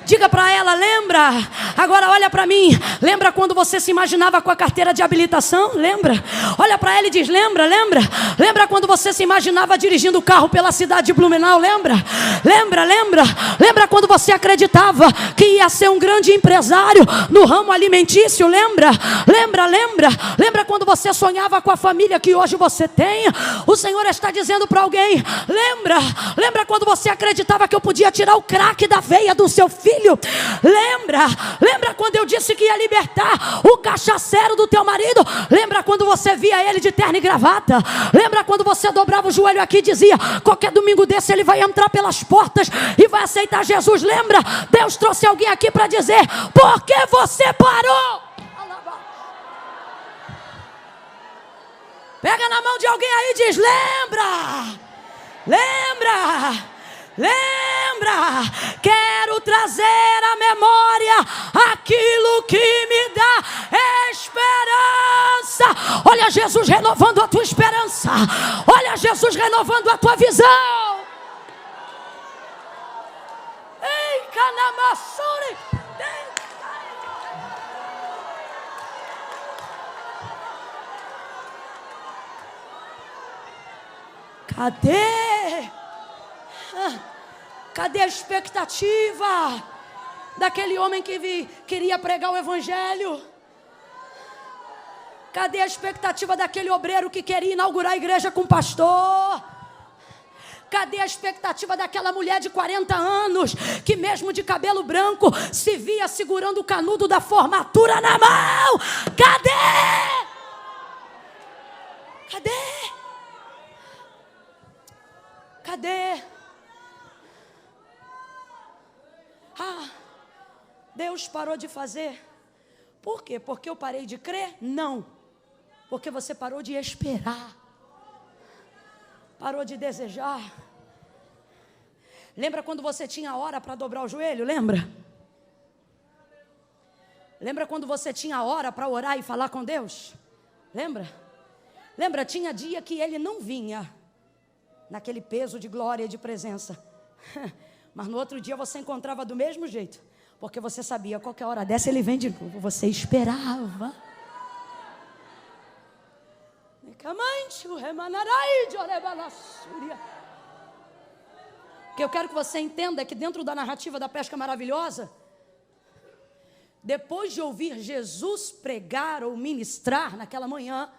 Diga para ela, lembra? Agora olha para mim. Lembra quando você se imaginava com a carteira de habilitação? Lembra? Olha para ela e diz, lembra? Lembra? Lembra quando você se imaginava dirigindo o carro pela cidade de Blumenau? Lembra? Lembra? Lembra? Lembra quando você acreditava que ia ser um grande empresário no ramo alimentício? Lembra? Lembra? Lembra? Lembra quando você sonhava com a família que hoje você tem? O Senhor está dizendo para alguém, lembra? Lembra quando você acreditava que eu podia tirar o crack da veia do seu filho? Lembra? Lembra quando eu disse que ia libertar o cachaceiro do teu marido? Lembra quando você via ele de terno e gravata? Lembra quando você dobrava o joelho aqui e dizia, qualquer domingo desse ele vai entrar pelas portas e vai aceitar Jesus? Lembra? Deus trouxe alguém aqui para dizer, por que você parou? Pega na mão de alguém aí e diz, lembra? Lembra? Lembra? Quero trazer à memória aquilo que me dá esperança. Olha Jesus renovando a tua esperança. Olha Jesus renovando a tua visão. Ei, Canamassuri. Cadê a expectativa daquele homem que queria pregar o evangelho? Cadê a expectativa daquele obreiro que queria inaugurar a igreja com o pastor? Cadê a expectativa daquela mulher de 40 anos que mesmo de cabelo branco se via segurando o canudo da formatura na mão? Cadê? Deus parou de fazer. Por quê? Porque eu parei de crer? Não. Porque você parou de esperar. Parou de desejar. Lembra quando você tinha hora para dobrar o joelho? Lembra? Lembra quando você tinha hora para orar e falar com Deus? Lembra? Lembra, tinha dia que ele não vinha naquele peso de glória e de presença. Mas no outro dia você encontrava do mesmo jeito. Porque você sabia, qualquer hora dessa ele vem de novo. Você esperava. O que eu quero que você entenda é que dentro da narrativa da pesca maravilhosa, depois de ouvir Jesus pregar ou ministrar naquela manhã,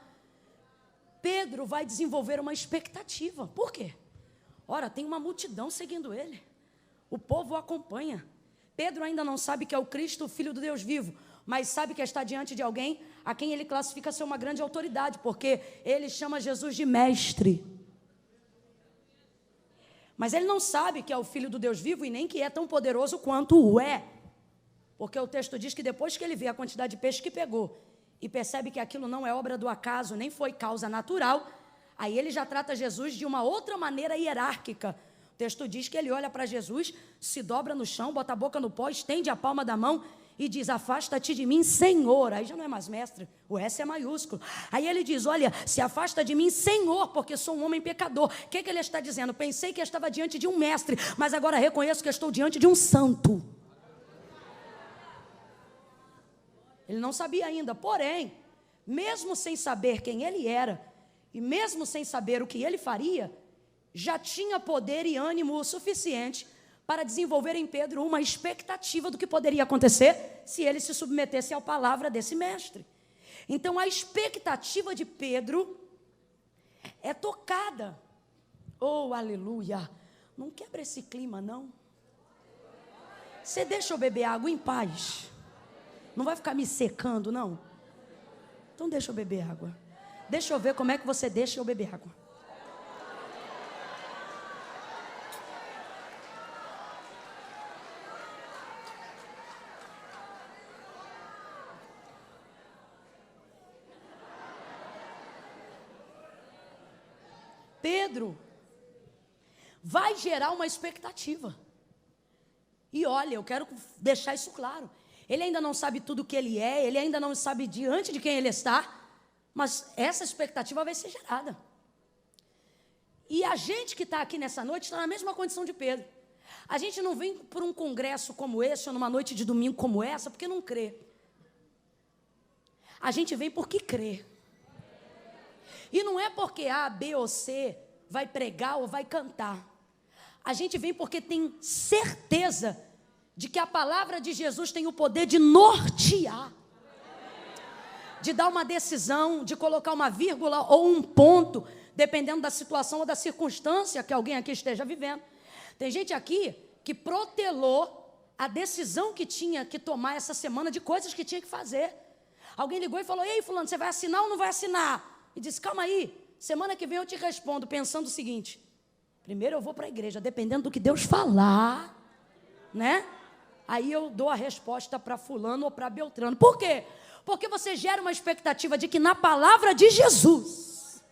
Pedro vai desenvolver uma expectativa. Por quê? Ora, tem uma multidão seguindo ele. O povo o acompanha. Pedro ainda não sabe que é o Cristo, o Filho do Deus vivo, mas sabe que está diante de alguém a quem ele classifica ser uma grande autoridade, porque ele chama Jesus de mestre. Mas ele não sabe que é o Filho do Deus vivo e nem que é tão poderoso quanto o é. Porque o texto diz que depois que ele vê a quantidade de peixe que pegou e percebe que aquilo não é obra do acaso, nem foi causa natural, aí ele já trata Jesus de uma outra maneira hierárquica. O texto diz que ele olha para Jesus, se dobra no chão, bota a boca no pó, estende a palma da mão e diz: afasta-te de mim, Senhor. Aí já não é mais mestre, o S é maiúsculo. Aí ele diz: olha, se afasta de mim, Senhor, porque sou um homem pecador. O que ele está dizendo? Pensei que eu estava diante de um mestre, mas agora reconheço que eu estou diante de um santo. Ele não sabia ainda, porém, mesmo sem saber quem ele era, e mesmo sem saber o que ele faria, já tinha poder e ânimo o suficiente para desenvolver em Pedro uma expectativa do que poderia acontecer se ele se submetesse à palavra desse mestre. Então a expectativa de Pedro é tocada. Oh, aleluia! Não quebra esse clima, não. Você deixa eu beber água em paz? Não vai ficar me secando, não? Então deixa eu beber água. Deixa eu ver como é que você deixa eu beber água. Pedro vai gerar uma expectativa. E olha, eu quero deixar isso claro. Ele ainda não sabe tudo o que ele é, ele ainda não sabe diante de quem ele está, mas essa expectativa vai ser gerada. E a gente que está aqui nessa noite está na mesma condição de Pedro. A gente não vem por um congresso como esse, ou numa noite de domingo como essa, porque não crê. A gente vem porque crê. E não é porque A, B ou C vai pregar ou vai cantar. A gente vem porque tem certeza de que a palavra de Jesus tem o poder de nortear, de dar uma decisão, de colocar uma vírgula ou um ponto, dependendo da situação ou da circunstância que alguém aqui esteja vivendo. Tem gente aqui que protelou a decisão que tinha que tomar essa semana de coisas que tinha que fazer. Alguém ligou e falou: ei, fulano, você vai assinar ou não vai assinar? E disse: calma aí, semana que vem eu te respondo, pensando o seguinte: primeiro eu vou para a igreja, dependendo do que Deus falar, né? Aí eu dou a resposta para fulano ou para Beltrano. Por quê? Porque você gera uma expectativa de que na palavra de Jesus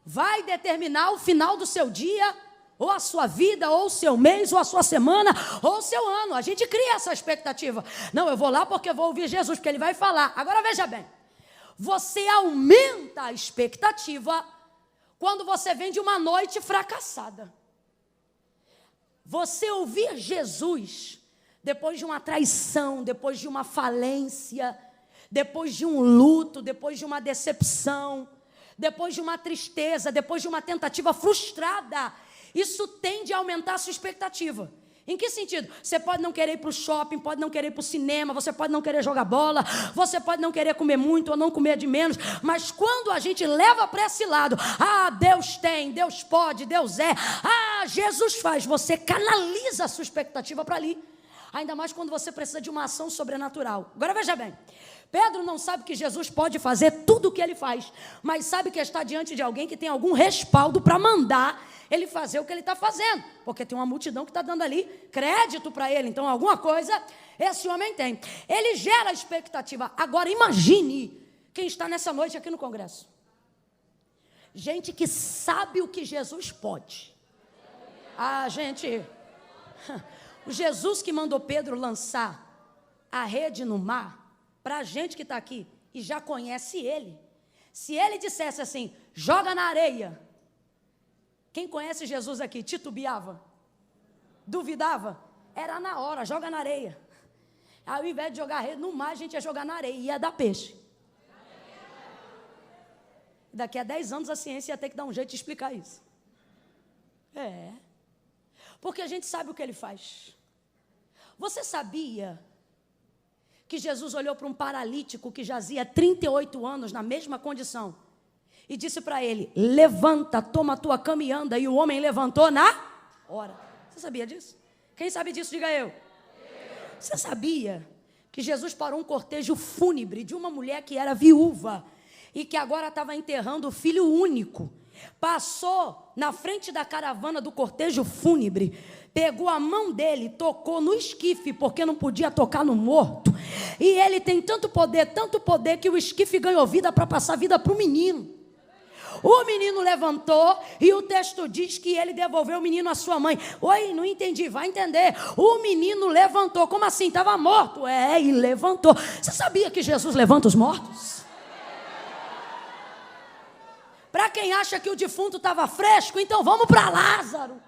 vai determinar o final do seu dia, ou a sua vida, ou o seu mês, ou a sua semana, ou o seu ano. A gente cria essa expectativa. Não, eu vou lá porque eu vou ouvir Jesus, porque ele vai falar. Agora veja bem, você aumenta a expectativa quando você vem de uma noite fracassada. Você ouvir Jesus depois de uma traição, depois de uma falência, depois de um luto, depois de uma decepção, depois de uma tristeza, depois de uma tentativa frustrada, isso tende a aumentar a sua expectativa. Em que sentido? Você pode não querer ir para o shopping, pode não querer ir para o cinema, você pode não querer jogar bola, você pode não querer comer muito ou não comer de menos, mas quando a gente leva para esse lado, Deus tem, Deus pode, Deus é, Jesus faz, você canaliza a sua expectativa para ali. Ainda mais quando você precisa de uma ação sobrenatural. Agora veja bem, Pedro não sabe que Jesus pode fazer tudo o que ele faz, mas sabe que está diante de alguém que tem algum respaldo para mandar ele fazer o que ele está fazendo, porque tem uma multidão que está dando ali crédito para ele, então alguma coisa esse homem tem. Ele gera expectativa. Agora imagine quem está nessa noite aqui no congresso. Gente que sabe o que Jesus pode. Gente, o Jesus que mandou Pedro lançar a rede no mar, para a gente que está aqui e já conhece ele, se ele dissesse assim, joga na areia, quem conhece Jesus aqui titubeava, duvidava, era na hora, joga na areia. Ao invés de jogar rede no mar, a gente ia jogar na areia e ia dar peixe. Daqui a 10 anos a ciência ia ter que dar um jeito de explicar isso. Porque a gente sabe o que ele faz. Você sabia que Jesus olhou para um paralítico que jazia 38 anos na mesma condição e disse para ele, levanta, toma a tua cama e anda, e o homem levantou na hora. Você sabia disso? Quem sabe disso, diga eu. Você sabia que Jesus parou um cortejo fúnebre de uma mulher que era viúva e que agora estava enterrando o filho único? Passou na frente da caravana do cortejo fúnebre, pegou a mão dele, tocou no esquife, porque não podia tocar no morto, e ele tem tanto poder que o esquife ganhou vida para passar vida para o menino. O menino levantou e o texto diz que ele devolveu o menino à sua mãe. Oi, não entendi, vai entender. O menino levantou, como assim? Estava morto? E levantou. Você sabia que Jesus levanta os mortos? Para quem acha que o defunto estava fresco, então vamos para Lázaro.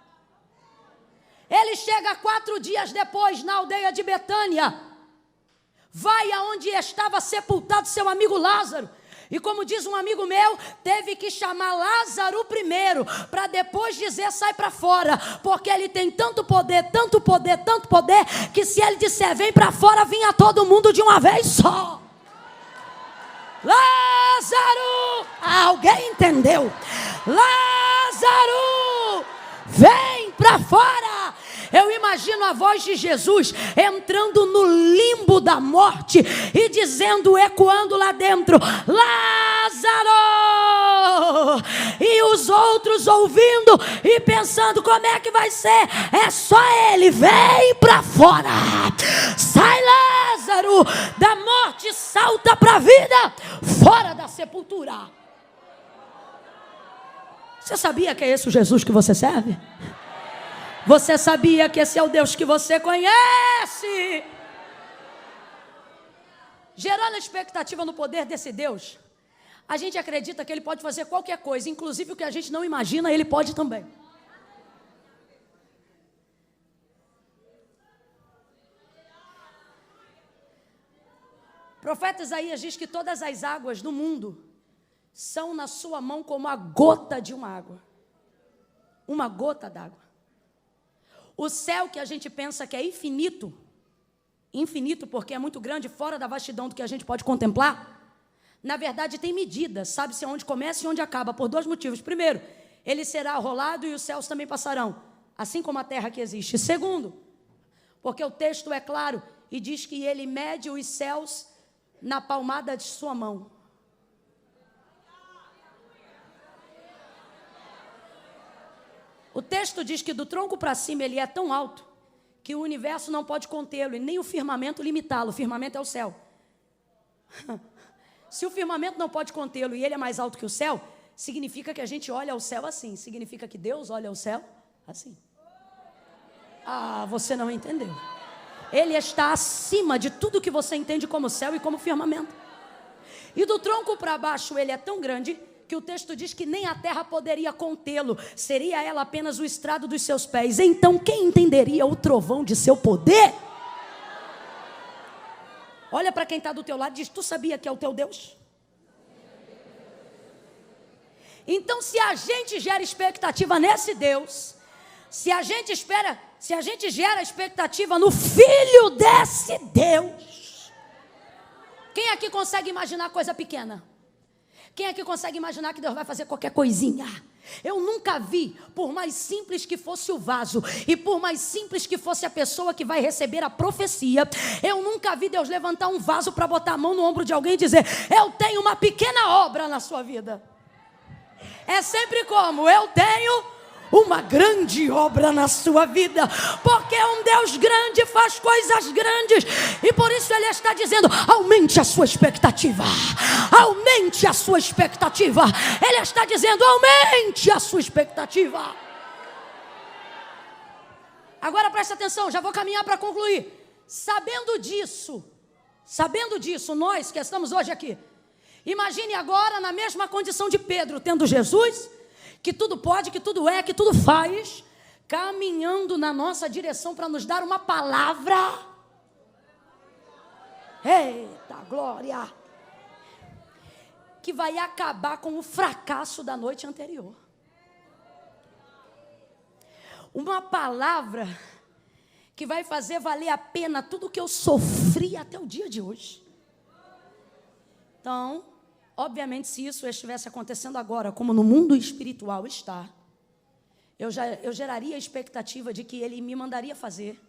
Ele chega 4 dias depois na aldeia de Betânia. Vai aonde estava sepultado seu amigo Lázaro. E como diz um amigo meu, teve que chamar Lázaro primeiro, para depois dizer sai para fora, porque ele tem tanto poder, que se ele disser vem para fora, vinha todo mundo de uma vez só. Lázaro, alguém entendeu? Lázaro, vem para fora. Eu imagino a voz de Jesus entrando no limbo da morte e dizendo, ecoando lá dentro, Lázaro! E os outros ouvindo e pensando, como é que vai ser? É só ele, vem para fora. Sai, Lázaro, da morte, salta para a vida, fora da sepultura. Você sabia que é esse o Jesus que você serve? Você sabia que esse é o Deus que você conhece? Gerando expectativa no poder desse Deus, a gente acredita que ele pode fazer qualquer coisa, inclusive o que a gente não imagina, ele pode também. O profeta Isaías diz que todas as águas do mundo são na sua mão como a gota de uma água. Uma gota d'água. O céu que a gente pensa que é infinito, infinito porque é muito grande, fora da vastidão do que a gente pode contemplar, na verdade tem medida, sabe-se onde começa e onde acaba, por 2 motivos. Primeiro, ele será rolado e os céus também passarão, assim como a terra que existe. Segundo, porque o texto é claro e diz que ele mede os céus na palmada de sua mão. O texto diz que do tronco para cima ele é tão alto que o universo não pode contê-lo e nem o firmamento limitá-lo. O firmamento é o céu. Se o firmamento não pode contê-lo e ele é mais alto que o céu, significa que a gente olha ao céu assim. Significa que Deus olha ao céu Assim. Ah, você não entendeu. Ele está acima de tudo que você entende como céu e como firmamento. E do tronco para baixo ele é tão grande que o texto diz que nem a terra poderia contê-lo. Seria ela apenas o estrado dos seus pés. Então quem entenderia o trovão de seu poder? Olha para quem está do teu lado e diz: tu sabia que é o teu Deus? Então se a gente gera expectativa nesse Deus, se a gente gera expectativa no Filho desse Deus, quem aqui consegue imaginar coisa pequena? Quem aqui consegue imaginar que Deus vai fazer qualquer coisinha? Eu nunca vi, por mais simples que fosse o vaso, e por mais simples que fosse a pessoa que vai receber a profecia, eu nunca vi Deus levantar um vaso para botar a mão no ombro de alguém e dizer: eu tenho uma pequena obra na sua vida. É sempre como: eu tenho uma grande obra na sua vida, porque um Deus grande faz coisas grandes, e por isso Ele está dizendo: aumente a sua expectativa, aumente a sua expectativa. Ele está dizendo: aumente a sua expectativa. Agora presta atenção, já vou caminhar para concluir. Sabendo disso, nós que estamos hoje aqui, imagine agora na mesma condição de Pedro, tendo Jesus, que tudo pode, que tudo é, que tudo faz, caminhando na nossa direção para nos dar uma palavra. Eita glória! Que vai acabar com o fracasso da noite anterior. Uma palavra que vai fazer valer a pena tudo que eu sofri até o dia de hoje. Então, obviamente, se isso estivesse acontecendo agora, como no mundo espiritual está, eu geraria a expectativa de que Ele me mandaria fazer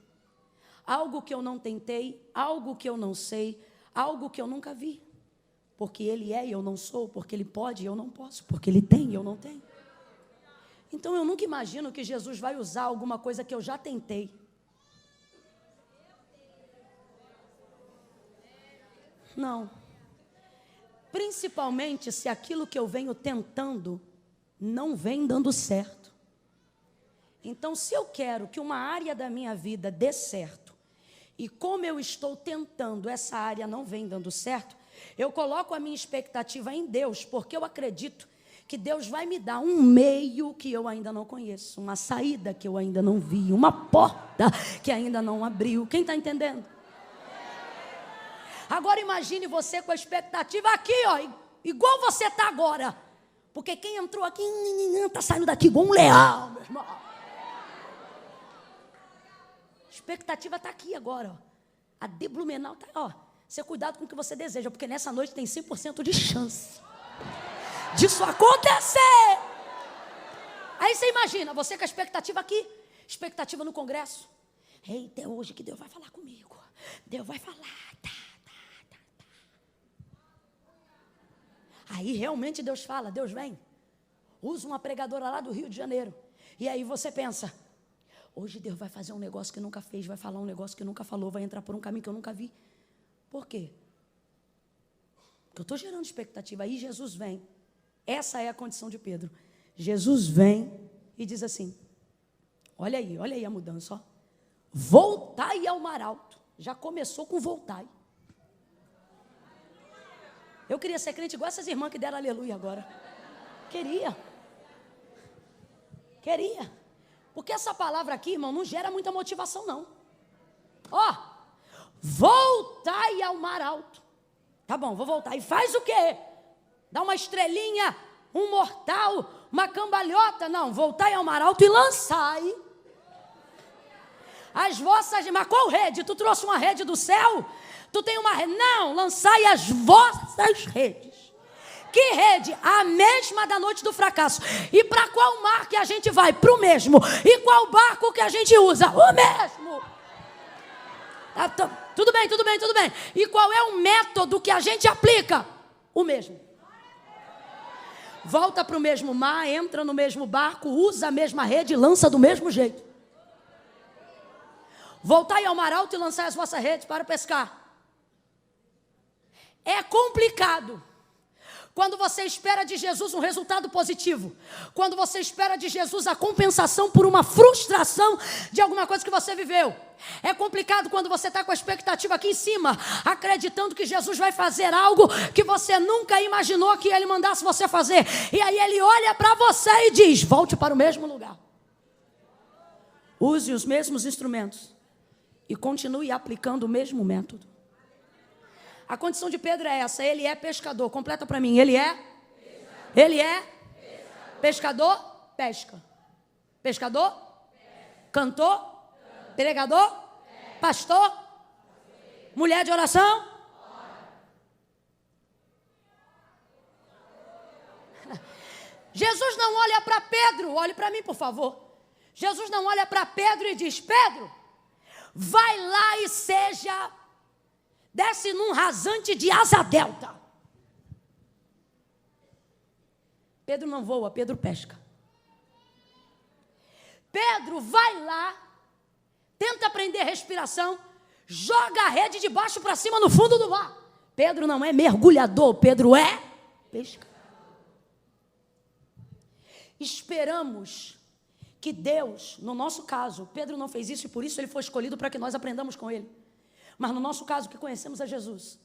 algo que eu não tentei, algo que eu não sei, algo que eu nunca vi. Porque Ele é e eu não sou, porque Ele pode e eu não posso, porque Ele tem e eu não tenho. Então eu nunca imagino que Jesus vai usar alguma coisa que eu já tentei. Não. Principalmente se aquilo que eu venho tentando não vem dando certo. Então, se eu quero que uma área da minha vida dê certo, e como eu estou tentando, essa área não vem dando certo, eu coloco a minha expectativa em Deus, porque eu acredito que Deus vai me dar um meio que eu ainda não conheço, uma saída que eu ainda não vi, uma porta que ainda não abriu. Quem está entendendo? Agora imagine você com a expectativa aqui, ó, igual você está agora. Porque quem entrou aqui está saindo daqui igual um leão, meu irmão. A expectativa está aqui agora, ó. A deblumenal está, ó. Você cuidado com o que você deseja, porque nessa noite tem 100% de chance disso acontecer. Aí você imagina, você com a expectativa aqui, expectativa no congresso. Eita, é hoje que Deus vai falar comigo. Deus vai falar, tá. Aí realmente Deus fala, Deus vem. Usa uma pregadora lá do Rio de Janeiro. E aí você pensa, hoje Deus vai fazer um negócio que nunca fez, vai falar um negócio que nunca falou, vai entrar por um caminho que eu nunca vi. Por quê? Porque eu estou gerando expectativa. Aí Jesus vem. Essa é a condição de Pedro. Jesus vem e diz assim, olha aí a mudança, ó. Voltai ao mar alto. Já começou com voltai. Eu queria ser crente igual essas irmãs que deram aleluia agora. Queria. Porque essa palavra aqui, irmão, não gera muita motivação, não. Ó, voltai ao mar alto. Tá bom, vou voltar. E faz o quê? Dá uma estrelinha, um mortal, uma cambalhota? Não, voltai ao mar alto e lançai as vossas... Mas qual rede? Tu trouxe uma rede do céu? Tu tem uma rede? Não, lançai as vossas redes. Que rede? A mesma da noite do fracasso. E para qual mar que a gente vai? Para o mesmo. E qual barco que a gente usa? O mesmo. Tudo bem. E qual é o método que a gente aplica? O mesmo. Volta para o mesmo mar, entra no mesmo barco, usa a mesma rede e lança do mesmo jeito. Voltai ao mar alto e lançai as vossas redes para pescar. É complicado, Quando você espera de Jesus um resultado positivo, quando você espera de Jesus a compensação por uma frustração de alguma coisa que você viveu, é complicado quando você está com a expectativa aqui em cima, acreditando que Jesus vai fazer algo que você nunca imaginou que Ele mandasse você fazer, e aí Ele olha para você e diz: volte para o mesmo lugar, use os mesmos instrumentos e continue aplicando o mesmo método. A condição de Pedro é essa: ele é pescador. Completa para mim. Ele é pescador, pesca. Pescador, cantor, pregador, pastor, mulher de oração. Jesus não olha para Pedro, olhe para mim, por favor. Jesus não olha para Pedro e diz: Pedro, vai lá e desce num rasante de asa delta. Pedro não voa, Pedro pesca. Pedro vai lá, tenta aprender respiração, joga a rede de baixo para cima no fundo do mar. Pedro não é mergulhador, Pedro é pescador. Esperamos que Deus, no nosso caso, Pedro não fez isso e por isso ele foi escolhido para que nós aprendamos com ele. Mas no nosso caso, que conhecemos a Jesus,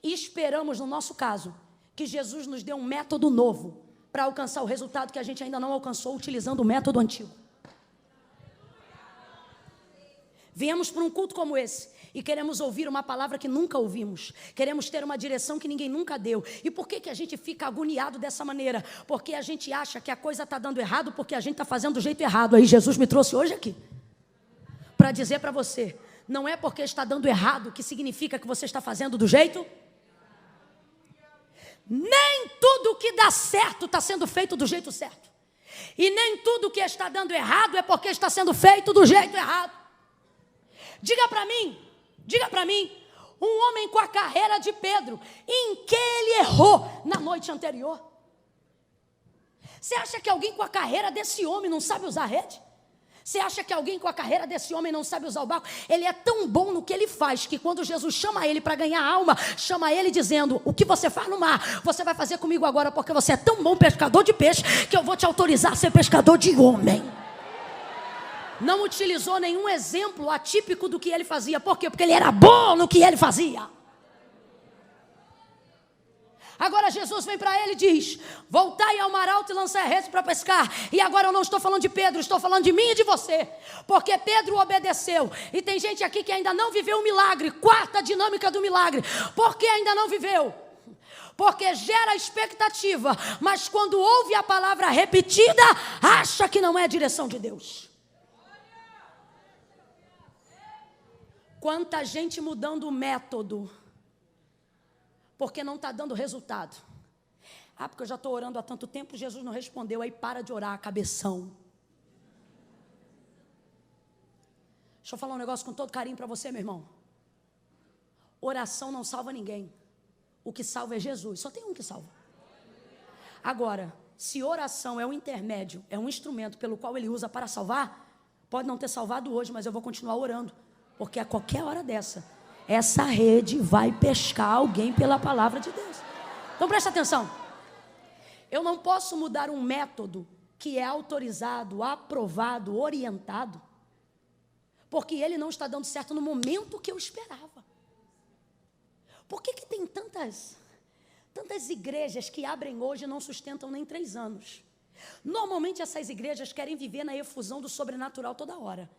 e esperamos no nosso caso, que Jesus nos dê um método novo para alcançar o resultado que a gente ainda não alcançou utilizando o método antigo. Viemos para um culto como esse e queremos ouvir uma palavra que nunca ouvimos. Queremos ter uma direção que ninguém nunca deu. E por que a gente fica agoniado dessa maneira? Porque a gente acha que a coisa está dando errado porque a gente está fazendo do jeito errado. Aí Jesus me trouxe hoje aqui para dizer para você: não é porque está dando errado que significa que você está fazendo do jeito. Nem tudo que dá certo está sendo feito do jeito certo. E nem tudo que está dando errado é porque está sendo feito do jeito errado. Diga para mim, um homem com a carreira de Pedro, em que ele errou na noite anterior? Você acha que alguém com a carreira desse homem não sabe usar rede? Você acha que alguém com a carreira desse homem não sabe usar o barco? Ele é tão bom no que ele faz, que quando Jesus chama ele para ganhar alma, chama ele dizendo: o que você faz no mar, você vai fazer comigo agora, porque você é tão bom pescador de peixe, que eu vou te autorizar a ser pescador de homem. Não utilizou nenhum exemplo atípico do que ele fazia. Por quê? Porque ele era bom no que ele fazia. Agora Jesus vem para ele e diz: voltai ao mar alto e lançai a rede para pescar. E agora eu não estou falando de Pedro, estou falando de mim e de você. Porque Pedro obedeceu. E tem gente aqui que ainda não viveu o milagre. Quarta dinâmica do milagre. Por que ainda não viveu? Porque gera expectativa, mas quando ouve a palavra repetida, acha que não é a direção de Deus. Quanta gente mudando o método porque não está dando resultado. Porque eu já estou orando há tanto tempo, Jesus não respondeu. Aí para de orar, cabeção. Deixa eu falar um negócio com todo carinho para você, meu irmão. Oração não salva ninguém. O que salva é Jesus. Só tem um que salva. Agora, se oração é um intermédio, é um instrumento pelo qual ele usa para salvar, pode não ter salvado hoje, mas eu vou continuar orando. Porque a qualquer hora dessa, essa rede vai pescar alguém pela palavra de Deus. Então presta atenção. Eu não posso mudar um método que é autorizado, aprovado, orientado, porque ele não está dando certo no momento que eu esperava. Por que tem tantas igrejas que abrem hoje e não sustentam nem 3 anos? Normalmente essas igrejas querem viver na efusão do sobrenatural toda hora.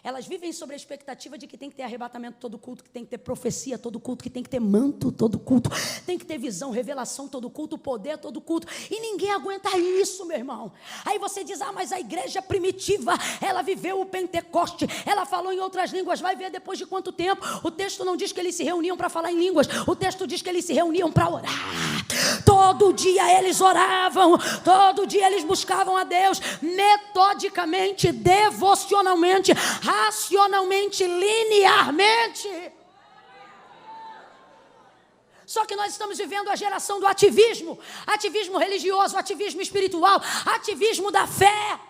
Elas vivem sobre a expectativa de que tem que ter arrebatamento todo culto, que tem que ter profecia todo culto, que tem que ter manto todo culto, tem que ter visão, revelação todo culto, poder todo culto, e ninguém aguenta isso, meu irmão. Aí você diz: mas a igreja primitiva, ela viveu o Pentecoste, ela falou em outras línguas. Vai ver depois de quanto tempo. O texto não diz que eles se reuniam para falar em línguas, o texto diz que eles se reuniam para orar. Todo dia eles oravam, todo dia eles buscavam a Deus, metodicamente, devocionalmente, racionalmente, linearmente. Só que nós estamos vivendo a geração do ativismo religioso, ativismo espiritual, ativismo da fé.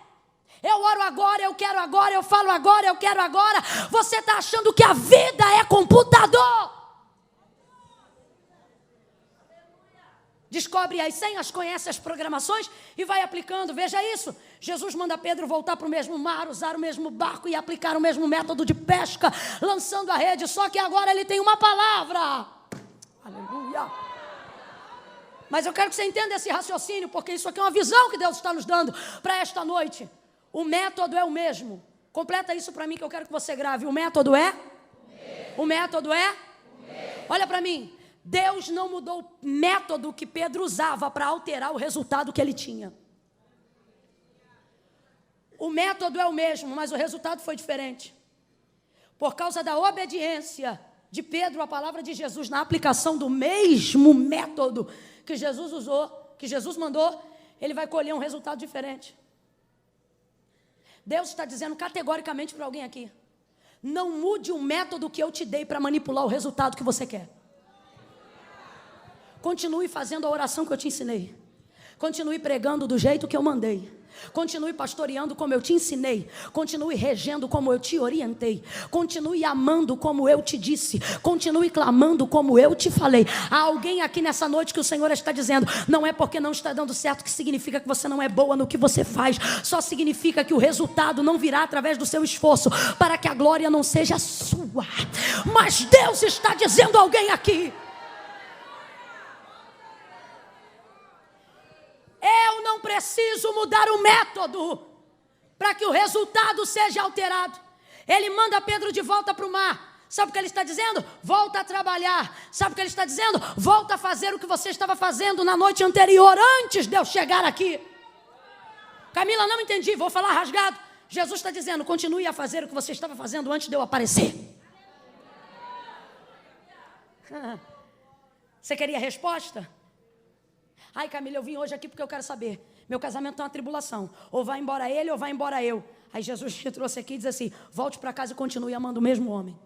Eu oro agora, eu quero agora, eu falo agora, eu quero agora. Você está achando que a vida é computador? descobre as senhas, conhece as programações e vai aplicando. Veja isso, Jesus manda Pedro voltar para o mesmo mar, usar o mesmo barco e aplicar o mesmo método de pesca, lançando a rede, só que agora ele tem uma palavra. Aleluia. Mas eu quero que você entenda esse raciocínio, porque isso aqui é uma visão que Deus está nos dando para esta noite. O método é o mesmo. Completa isso para mim que eu quero que você grave. O método é? O método é? Olha para mim. Deus não mudou o método que Pedro usava para alterar o resultado que ele tinha. O método é o mesmo, mas o resultado foi diferente. Por causa da obediência de Pedro à palavra de Jesus, na aplicação do mesmo método que Jesus usou, que Jesus mandou, ele vai colher um resultado diferente. Deus está dizendo categoricamente para alguém aqui: não mude o método que eu te dei para manipular o resultado que você quer. Continue fazendo a oração que eu te ensinei. Continue pregando do jeito que eu mandei. Continue pastoreando como eu te ensinei. Continue regendo como eu te orientei. Continue amando como eu te disse. Continue clamando como eu te falei. Há alguém aqui nessa noite que o Senhor está dizendo: não é porque não está dando certo que significa que você não é boa no que você faz. Só significa que o resultado não virá através do seu esforço, para que a glória não seja sua. Mas Deus está dizendo a alguém aqui: eu não preciso mudar o método para que o resultado seja alterado. Ele manda Pedro de volta para o mar. Sabe o que ele está dizendo? Volta a trabalhar. Sabe o que ele está dizendo? Volta a fazer o que você estava fazendo na noite anterior, antes de eu chegar aqui. Camila, não entendi, vou falar rasgado. Jesus está dizendo: continue a fazer o que você estava fazendo antes de eu aparecer. Você queria resposta? Ai, Camila, eu vim hoje aqui porque eu quero saber. Meu casamento está uma tribulação. Ou vai embora ele ou vai embora eu. Aí Jesus te trouxe aqui e diz assim: volte para casa e continue amando o mesmo homem.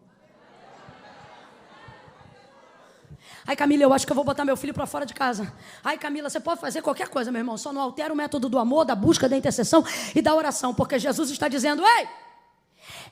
Ai, Camila, eu acho que eu vou botar meu filho para fora de casa. Ai, Camila, você pode fazer qualquer coisa, meu irmão. Só não altera o método do amor, da busca, da intercessão e da oração. Porque Jesus está dizendo: ei,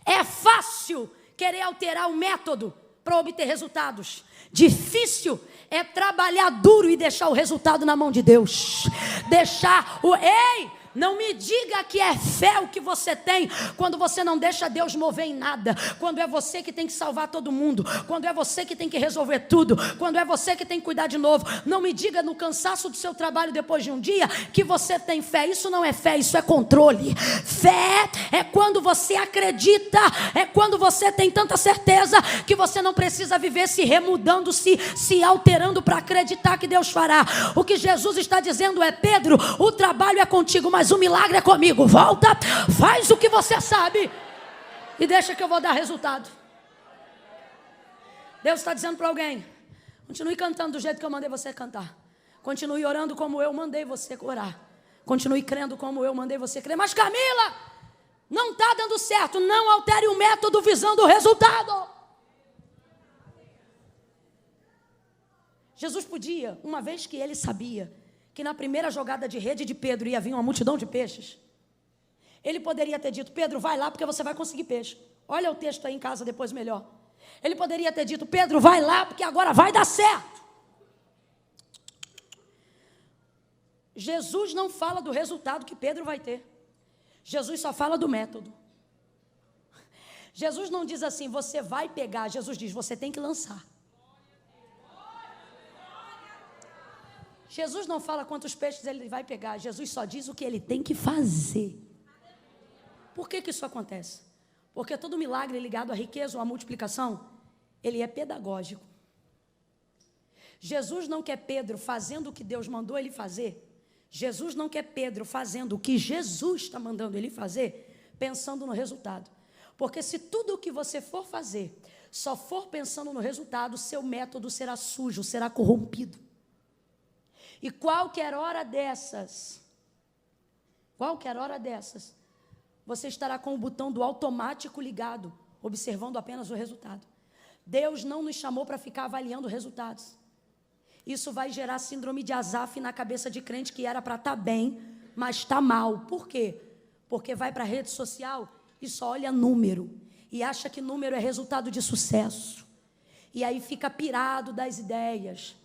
é fácil querer alterar o método para obter resultados. Difícil é trabalhar duro e deixar o resultado na mão de Deus. Ei, não me diga que é fé o que você tem quando você não deixa Deus mover em nada. Quando é você que tem que salvar todo mundo. Quando é você que tem que resolver tudo. Quando é você que tem que cuidar de novo. Não me diga no cansaço do seu trabalho depois de um dia que você tem fé. Isso não é fé, isso é controle. Fé é quando você acredita. É quando você tem tanta certeza que você não precisa viver se remudando, se alterando para acreditar que Deus fará. O que Jesus está dizendo é: Pedro, o trabalho é contigo, mas o milagre é comigo. Volta, faz o que você sabe e deixa que eu vou dar resultado. Deus está dizendo para alguém: continue cantando do jeito que eu mandei você cantar. Continue orando como eu mandei você orar. Continue crendo como eu mandei você crer. Mas Camila, não está dando certo. Não altere o método visando o resultado. Jesus podia, uma vez que ele sabia que na primeira jogada de rede de Pedro ia vir uma multidão de peixes, ele poderia ter dito: Pedro, vai lá porque você vai conseguir peixe. Olha o texto aí em casa depois melhor. Ele poderia ter dito: Pedro, vai lá porque agora vai dar certo. Jesus não fala do resultado que Pedro vai ter. Jesus só fala do método. Jesus não diz assim: você vai pegar. Jesus diz: você tem que lançar. Jesus não fala quantos peixes ele vai pegar. Jesus só diz o que ele tem que fazer. Por que isso acontece? Porque todo milagre ligado à riqueza ou à multiplicação, ele é pedagógico. Jesus não quer Pedro fazendo o que Deus mandou ele fazer. Jesus não quer Pedro fazendo o que Jesus está mandando ele fazer, pensando no resultado. Porque se tudo o que você for fazer só for pensando no resultado, seu método será sujo, será corrompido. E qualquer hora dessas, você estará com o botão do automático ligado, observando apenas o resultado. Deus não nos chamou para ficar avaliando resultados. Isso vai gerar síndrome de Asaf na cabeça de crente que era para estar bem, mas está mal. Por quê? Porque vai para a rede social e só olha número. E acha que número é resultado de sucesso. E aí fica pirado das ideias.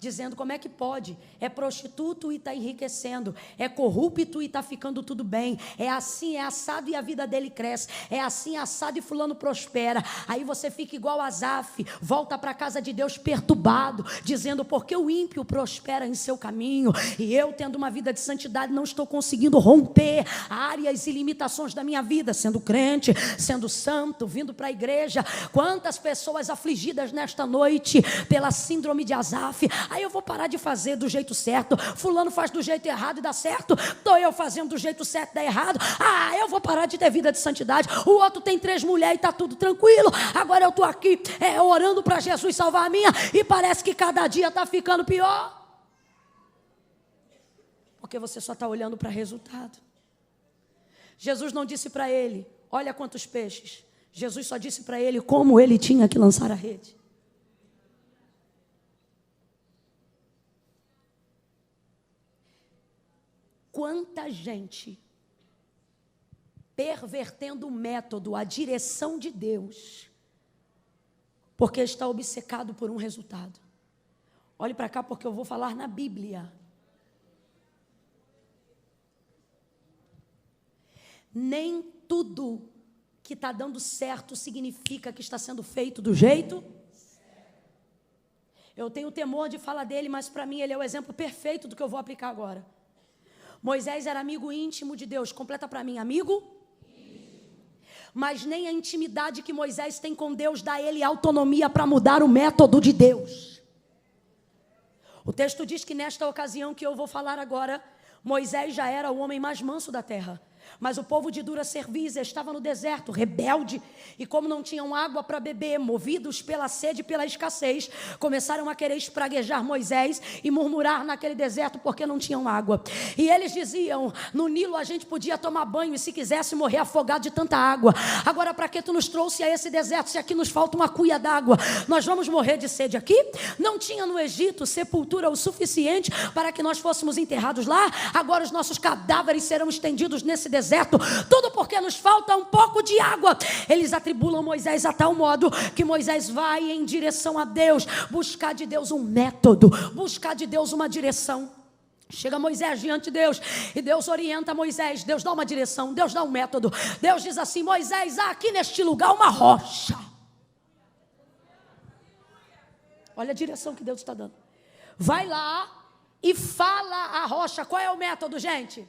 dizendo como é que pode, é prostituto e está enriquecendo, é corrupto e está ficando tudo bem, é assim, é assado e a vida dele cresce, é assim, assado e fulano prospera. Aí você fica igual Asaf, volta para a casa de Deus perturbado, dizendo porque o ímpio prospera em seu caminho, e eu tendo uma vida de santidade não estou conseguindo romper áreas e limitações da minha vida, sendo crente, sendo santo, vindo para a igreja. Quantas pessoas afligidas nesta noite pela síndrome de Asaf. Aí eu vou parar de fazer do jeito certo, fulano faz do jeito errado e dá certo, estou eu fazendo do jeito certo e dá errado. Eu vou parar de ter vida de santidade, o outro tem 3 mulheres e está tudo tranquilo, agora eu estou aqui orando para Jesus salvar a minha, e parece que cada dia está ficando pior, porque você só está olhando para resultado. Jesus não disse para ele, olha quantos peixes. Jesus só disse para ele como ele tinha que lançar a rede. Quanta gente pervertendo o método, a direção de Deus, porque está obcecado por um resultado. Olhe para cá porque eu vou falar na Bíblia. Nem tudo que está dando certo significa que está sendo feito do jeito. Eu tenho temor de falar dele, mas para mim ele é o exemplo perfeito do que eu vou aplicar agora. Moisés era amigo íntimo de Deus. Completa para mim, amigo? Mas nem a intimidade que Moisés tem com Deus dá a ele autonomia para mudar o método de Deus. O texto diz que nesta ocasião que eu vou falar agora, Moisés já era o homem mais manso da terra. Mas o povo de dura cerviz estava no deserto, rebelde, e como não tinham água para beber, movidos pela sede e pela escassez, começaram a querer espraguejar Moisés e murmurar naquele deserto porque não tinham água. E eles diziam, no Nilo a gente podia tomar banho e se quisesse morrer afogado de tanta água. Agora para que tu nos trouxe a esse deserto se aqui nos falta uma cuia d'água? Nós vamos morrer de sede aqui? Não tinha no Egito sepultura o suficiente para que nós fôssemos enterrados lá? Agora os nossos cadáveres serão estendidos nesse deserto, tudo porque nos falta um pouco de água. Eles atribulam Moisés a tal modo que Moisés vai em direção a Deus, buscar de Deus um método, buscar de Deus uma direção. Chega Moisés diante de Deus e Deus orienta Moisés, Deus dá uma direção, Deus dá um método. Deus diz assim, Moisés, há aqui neste lugar uma rocha. Olha a direção que Deus está dando. Vai lá e fala a rocha. Qual é o método, gente?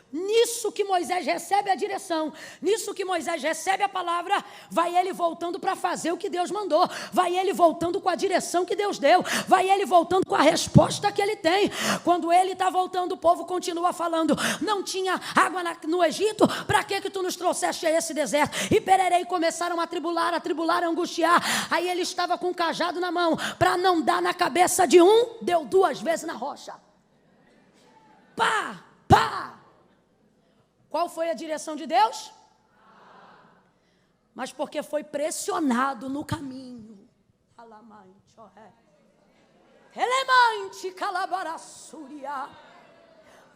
Nisso que Moisés recebe a direção, nisso que Moisés recebe a palavra, vai ele voltando para fazer o que Deus mandou, vai ele voltando com a direção que Deus deu, vai ele voltando com a resposta que ele tem. Quando ele está voltando, o povo continua falando, não tinha água no Egito, para que tu nos trouxeste a esse deserto? E pererei, começaram a tribular, a angustiar. Aí ele estava com um cajado na mão, para não dar na cabeça de um, deu 2 vezes na rocha. Pá, pá. Qual foi a direção de Deus? Mas porque foi pressionado no caminho.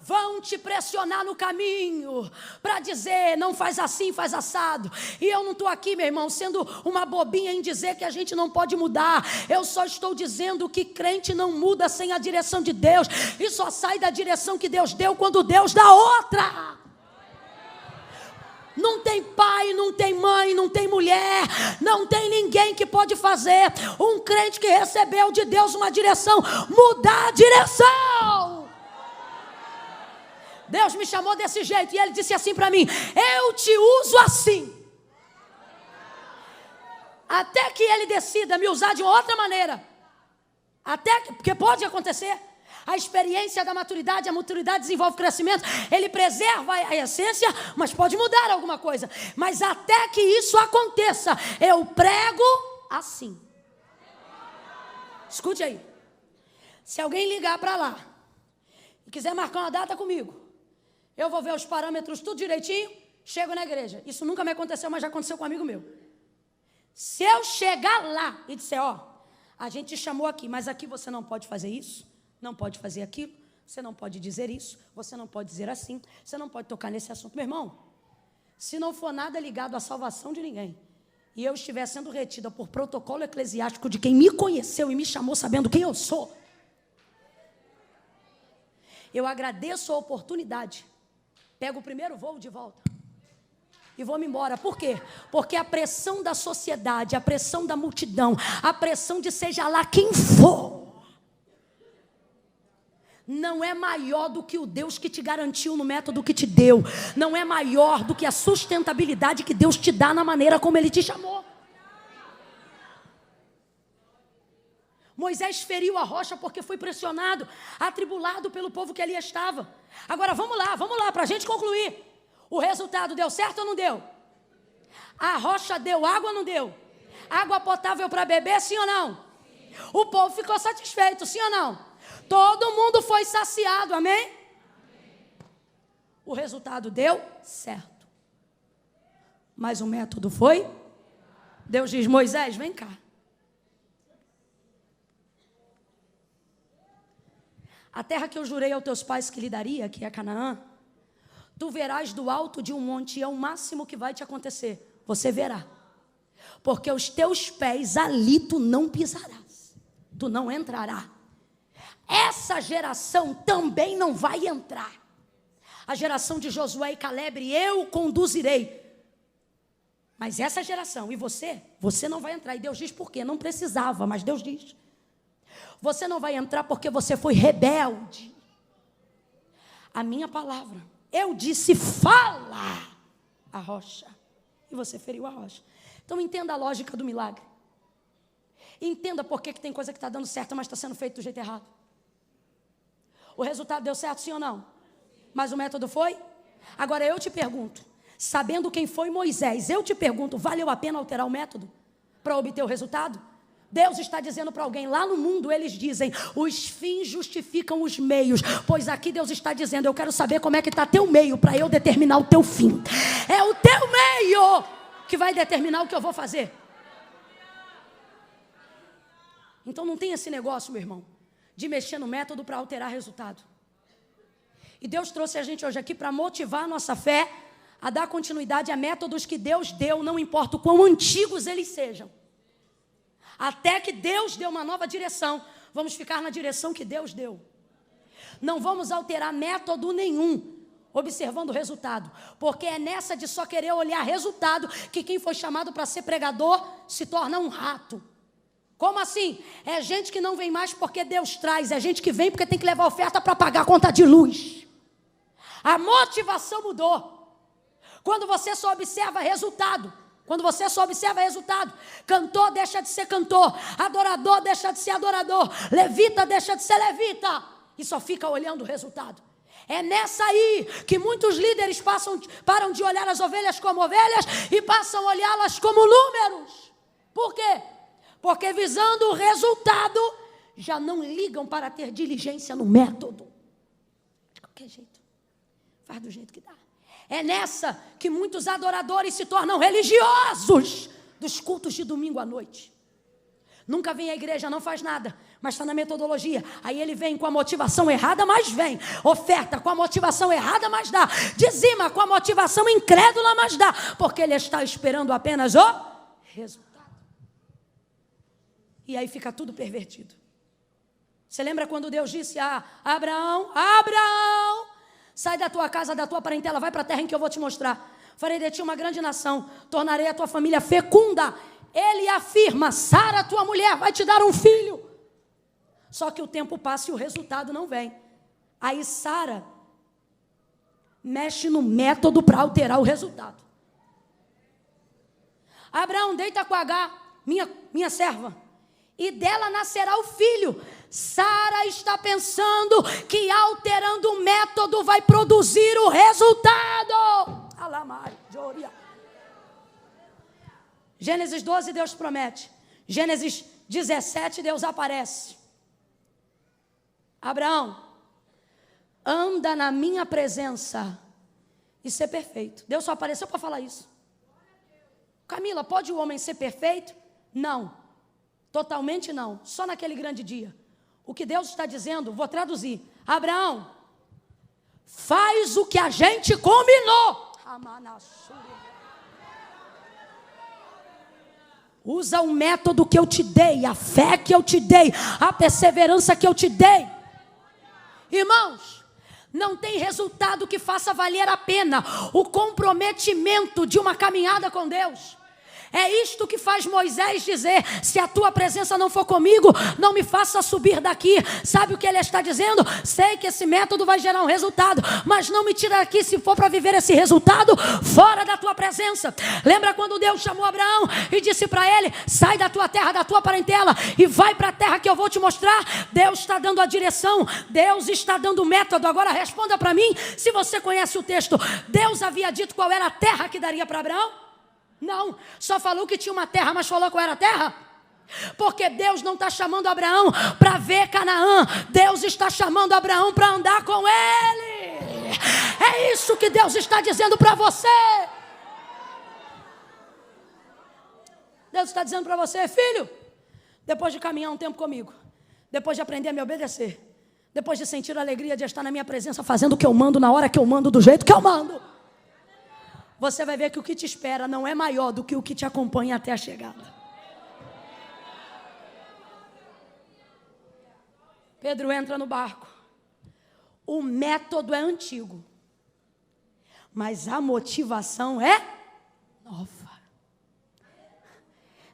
Vão te pressionar no caminho para dizer, não faz assim, faz assado. E eu não estou aqui, meu irmão, sendo uma bobinha em dizer que a gente não pode mudar. Eu só estou dizendo que crente não muda sem a direção de Deus. E só sai da direção que Deus deu quando Deus dá outra. Não tem pai, não tem mãe, não tem mulher, não tem ninguém que pode fazer um crente que recebeu de Deus uma direção, mudar a direção. Deus me chamou desse jeito e ele disse assim para mim, eu te uso assim. Até que ele decida me usar de outra maneira. Porque pode acontecer. A experiência da maturidade, a maturidade desenvolve crescimento. Ele preserva a essência, mas pode mudar alguma coisa. Mas até que isso aconteça, eu prego assim. Escute aí. Se alguém ligar para lá e quiser marcar uma data comigo, eu vou ver os parâmetros tudo direitinho, chego na igreja. Isso nunca me aconteceu, mas já aconteceu com um amigo meu. Se eu chegar lá e disser, a gente te chamou aqui, mas aqui você não pode fazer isso, não pode fazer aquilo, você não pode dizer isso, você não pode dizer assim, você não pode tocar nesse assunto. Meu irmão, se não for nada ligado à salvação de ninguém, e eu estiver sendo retida por protocolo eclesiástico de quem me conheceu e me chamou sabendo quem eu sou, eu agradeço a oportunidade, pego o primeiro voo de volta e vou-me embora. Por quê? Porque a pressão da sociedade, a pressão da multidão, a pressão de seja lá quem for, não é maior do que o Deus que te garantiu no método que te deu. Não é maior do que a sustentabilidade que Deus te dá na maneira como Ele te chamou. Moisés feriu a rocha porque foi pressionado, atribulado pelo povo que ali estava. Agora vamos lá, para a gente concluir. O resultado deu certo ou não deu? A rocha deu água ou não deu? Água potável para beber, sim ou não? O povo ficou satisfeito, sim ou não? Todo mundo foi saciado, amém? O resultado deu certo. Mas o método foi? Deus diz, Moisés, vem cá. A terra que eu jurei aos teus pais que lhe daria, que é Canaã, tu verás do alto de um monte, e é o máximo que vai te acontecer. Você verá. Porque os teus pés ali tu não pisarás. Tu não entrarás. Essa geração também não vai entrar. A geração de Josué e Caleb, eu conduzirei. Mas essa geração, e você não vai entrar. E Deus diz por quê? Não precisava, mas Deus diz. Você não vai entrar porque você foi rebelde. A minha palavra, eu disse, fala a rocha. E você feriu a rocha. Então entenda a lógica do milagre. Entenda por que tem coisa que está dando certo, mas está sendo feito do jeito errado. O resultado deu certo, sim ou não? Mas o método foi? Agora eu te pergunto, sabendo quem foi Moisés, eu te pergunto, valeu a pena alterar o método para obter o resultado? Deus está dizendo para alguém, lá no mundo eles dizem, os fins justificam os meios, pois aqui Deus está dizendo, eu quero saber como é que está teu meio para eu determinar o teu fim. É o teu meio que vai determinar o que eu vou fazer. Então não tem esse negócio, meu irmão, de mexer no método para alterar resultado. E Deus trouxe a gente hoje aqui para motivar a nossa fé a dar continuidade a métodos que Deus deu, não importa o quão antigos eles sejam. Até que Deus deu uma nova direção, vamos ficar na direção que Deus deu. Não vamos alterar método nenhum, observando o resultado. Porque é nessa de só querer olhar resultado que quem foi chamado para ser pregador se torna um rato. Como assim? É gente que não vem mais porque Deus traz, é gente que vem porque tem que levar oferta para pagar a conta de luz. A motivação mudou. Quando você só observa resultado, cantor deixa de ser cantor, adorador deixa de ser adorador, levita deixa de ser levita, e só fica olhando o resultado. É nessa aí que muitos líderes param de olhar as ovelhas como ovelhas e passam a olhá-las como números. Por quê? Porque visando o resultado, já não ligam para ter diligência no método. De qualquer jeito, faz do jeito que dá. É nessa que muitos adoradores se tornam religiosos dos cultos de domingo à noite. Nunca vem à igreja, não faz nada, mas está na metodologia. Aí ele vem com a motivação errada, mas vem. Oferta com a motivação errada, mas dá. Dizima com a motivação incrédula, mas dá. Porque ele está esperando apenas o resultado. E aí fica tudo pervertido. Você lembra quando Deus disse a Abraão, Abraão, sai da tua casa, da tua parentela, vai para a terra em que eu vou te mostrar. Farei de ti uma grande nação, tornarei a tua família fecunda. Ele afirma, Sara, tua mulher, vai te dar um filho. Só que o tempo passa e o resultado não vem. Aí Sara mexe no método para alterar o resultado. Abraão, deita com Agar, minha serva, e dela nascerá o filho. Sara está pensando que alterando o método vai produzir o resultado. Gênesis 12, Deus promete. Gênesis 17, Deus aparece. Abraão, anda na minha presença e ser perfeito. Deus só apareceu para falar isso. Camila, pode o homem ser perfeito? Não. Totalmente não, só naquele grande dia. O que Deus está dizendo, vou traduzir. Abraão, faz o que a gente combinou. Usa o método que eu te dei, a fé que eu te dei, a perseverança que eu te dei. Irmãos, não tem resultado que faça valer a pena o comprometimento de uma caminhada com Deus. É isto que faz Moisés dizer: se a tua presença não for comigo, não me faça subir daqui. Sabe o que ele está dizendo? Sei que esse método vai gerar um resultado, mas não me tira daqui se for para viver esse resultado fora da tua presença. Lembra quando Deus chamou Abraão e disse para ele: sai da tua terra, da tua parentela e vai para a terra que eu vou te mostrar? Deus está dando a direção, Deus está dando o método. Agora responda para mim, se você conhece o texto, Deus havia dito qual era a terra que daria para Abraão? Não, só falou que tinha uma terra, mas falou qual era a terra? Porque Deus não está chamando Abraão para ver Canaã, Deus está chamando Abraão para andar com ele. É isso que Deus está dizendo para você. Deus está dizendo para você: filho, depois de caminhar um tempo comigo, depois de aprender a me obedecer, depois de sentir a alegria de estar na minha presença, fazendo o que eu mando, na hora que eu mando, do jeito que eu mando, você vai ver que o que te espera não é maior do que o que te acompanha até a chegada. Pedro entra no barco. O método é antigo, mas a motivação é nova.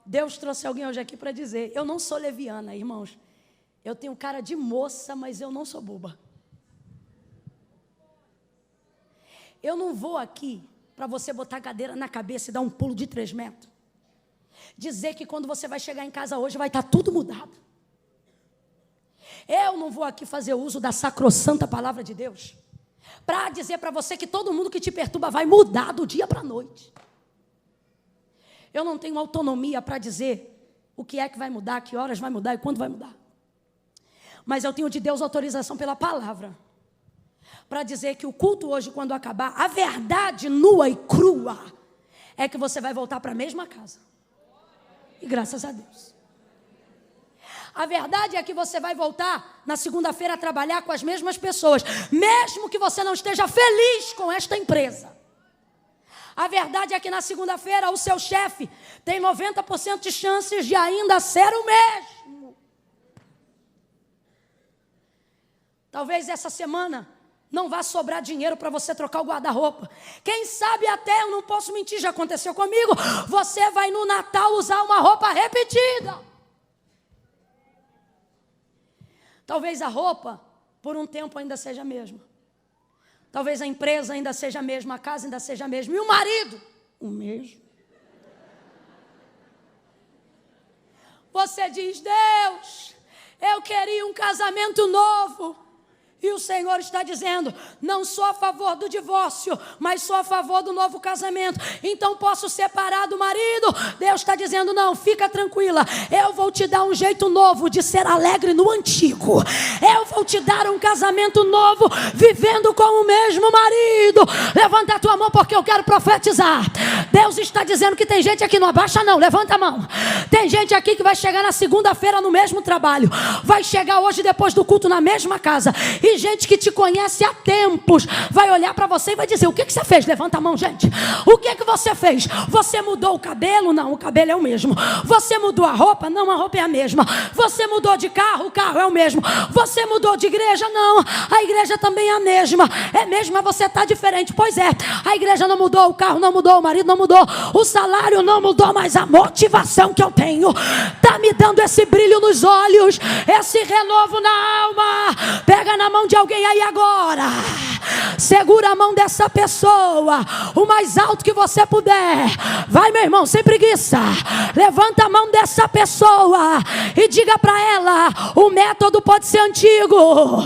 Deus trouxe alguém hoje aqui para dizer: eu não sou leviana, irmãos. Eu tenho cara de moça, mas eu não sou boba. Eu não vou aqui para você botar a cadeira na cabeça e dar um pulo de 3 metros. Dizer que quando você vai chegar em casa hoje vai estar tudo mudado. Eu não vou aqui fazer uso da sacrossanta palavra de Deus para dizer para você que todo mundo que te perturba vai mudar do dia para a noite. Eu não tenho autonomia para dizer o que é que vai mudar, que horas vai mudar e quando vai mudar. Mas eu tenho de Deus autorização pela palavra para dizer que o culto hoje, quando acabar, a verdade nua e crua é que você vai voltar para a mesma casa. E graças a Deus. A verdade é que você vai voltar na segunda-feira a trabalhar com as mesmas pessoas, mesmo que você não esteja feliz com esta empresa. A verdade é que na segunda-feira o seu chefe tem 90% de chances de ainda ser o mesmo. Talvez essa semana não vai sobrar dinheiro para você trocar o guarda-roupa. Quem sabe até, eu não posso mentir, já aconteceu comigo, você vai no Natal usar uma roupa repetida. Talvez a roupa, por um tempo, ainda seja a mesma. Talvez a empresa ainda seja a mesma, a casa ainda seja a mesma. E o marido, o mesmo. Você diz: Deus, eu queria um casamento novo. E o Senhor está dizendo: não sou a favor do divórcio, mas sou a favor do novo casamento. Então posso separar do marido? Deus está dizendo: não, fica tranquila, eu vou te dar um jeito novo de ser alegre no antigo. Eu vou te dar um casamento novo, vivendo com o mesmo marido. Levanta a tua mão porque eu quero profetizar. Deus está dizendo que tem gente aqui, não abaixa não, levanta a mão. Tem gente aqui que vai chegar na segunda-feira no mesmo trabalho, vai chegar hoje depois do culto na mesma casa. E gente que te conhece há tempos vai olhar para você e vai dizer: o que você fez? Levanta a mão, gente. O que você fez? Você mudou o cabelo? Não, o cabelo é o mesmo. Você mudou a roupa? Não, a roupa é a mesma. Você mudou de carro? O carro é o mesmo. Você mudou de igreja? Não, a igreja também é a mesma. É mesmo, mas você está diferente. Pois é, a igreja não mudou, o carro não mudou, o marido não mudou, o salário não mudou, mas a motivação que eu tenho está me dando esse brilho nos olhos, esse renovo na alma. Pega na mão de alguém aí agora, segura a mão dessa pessoa o mais alto que você puder. Vai, meu irmão, sem preguiça. Levanta a mão dessa pessoa e diga para ela: o método pode ser antigo,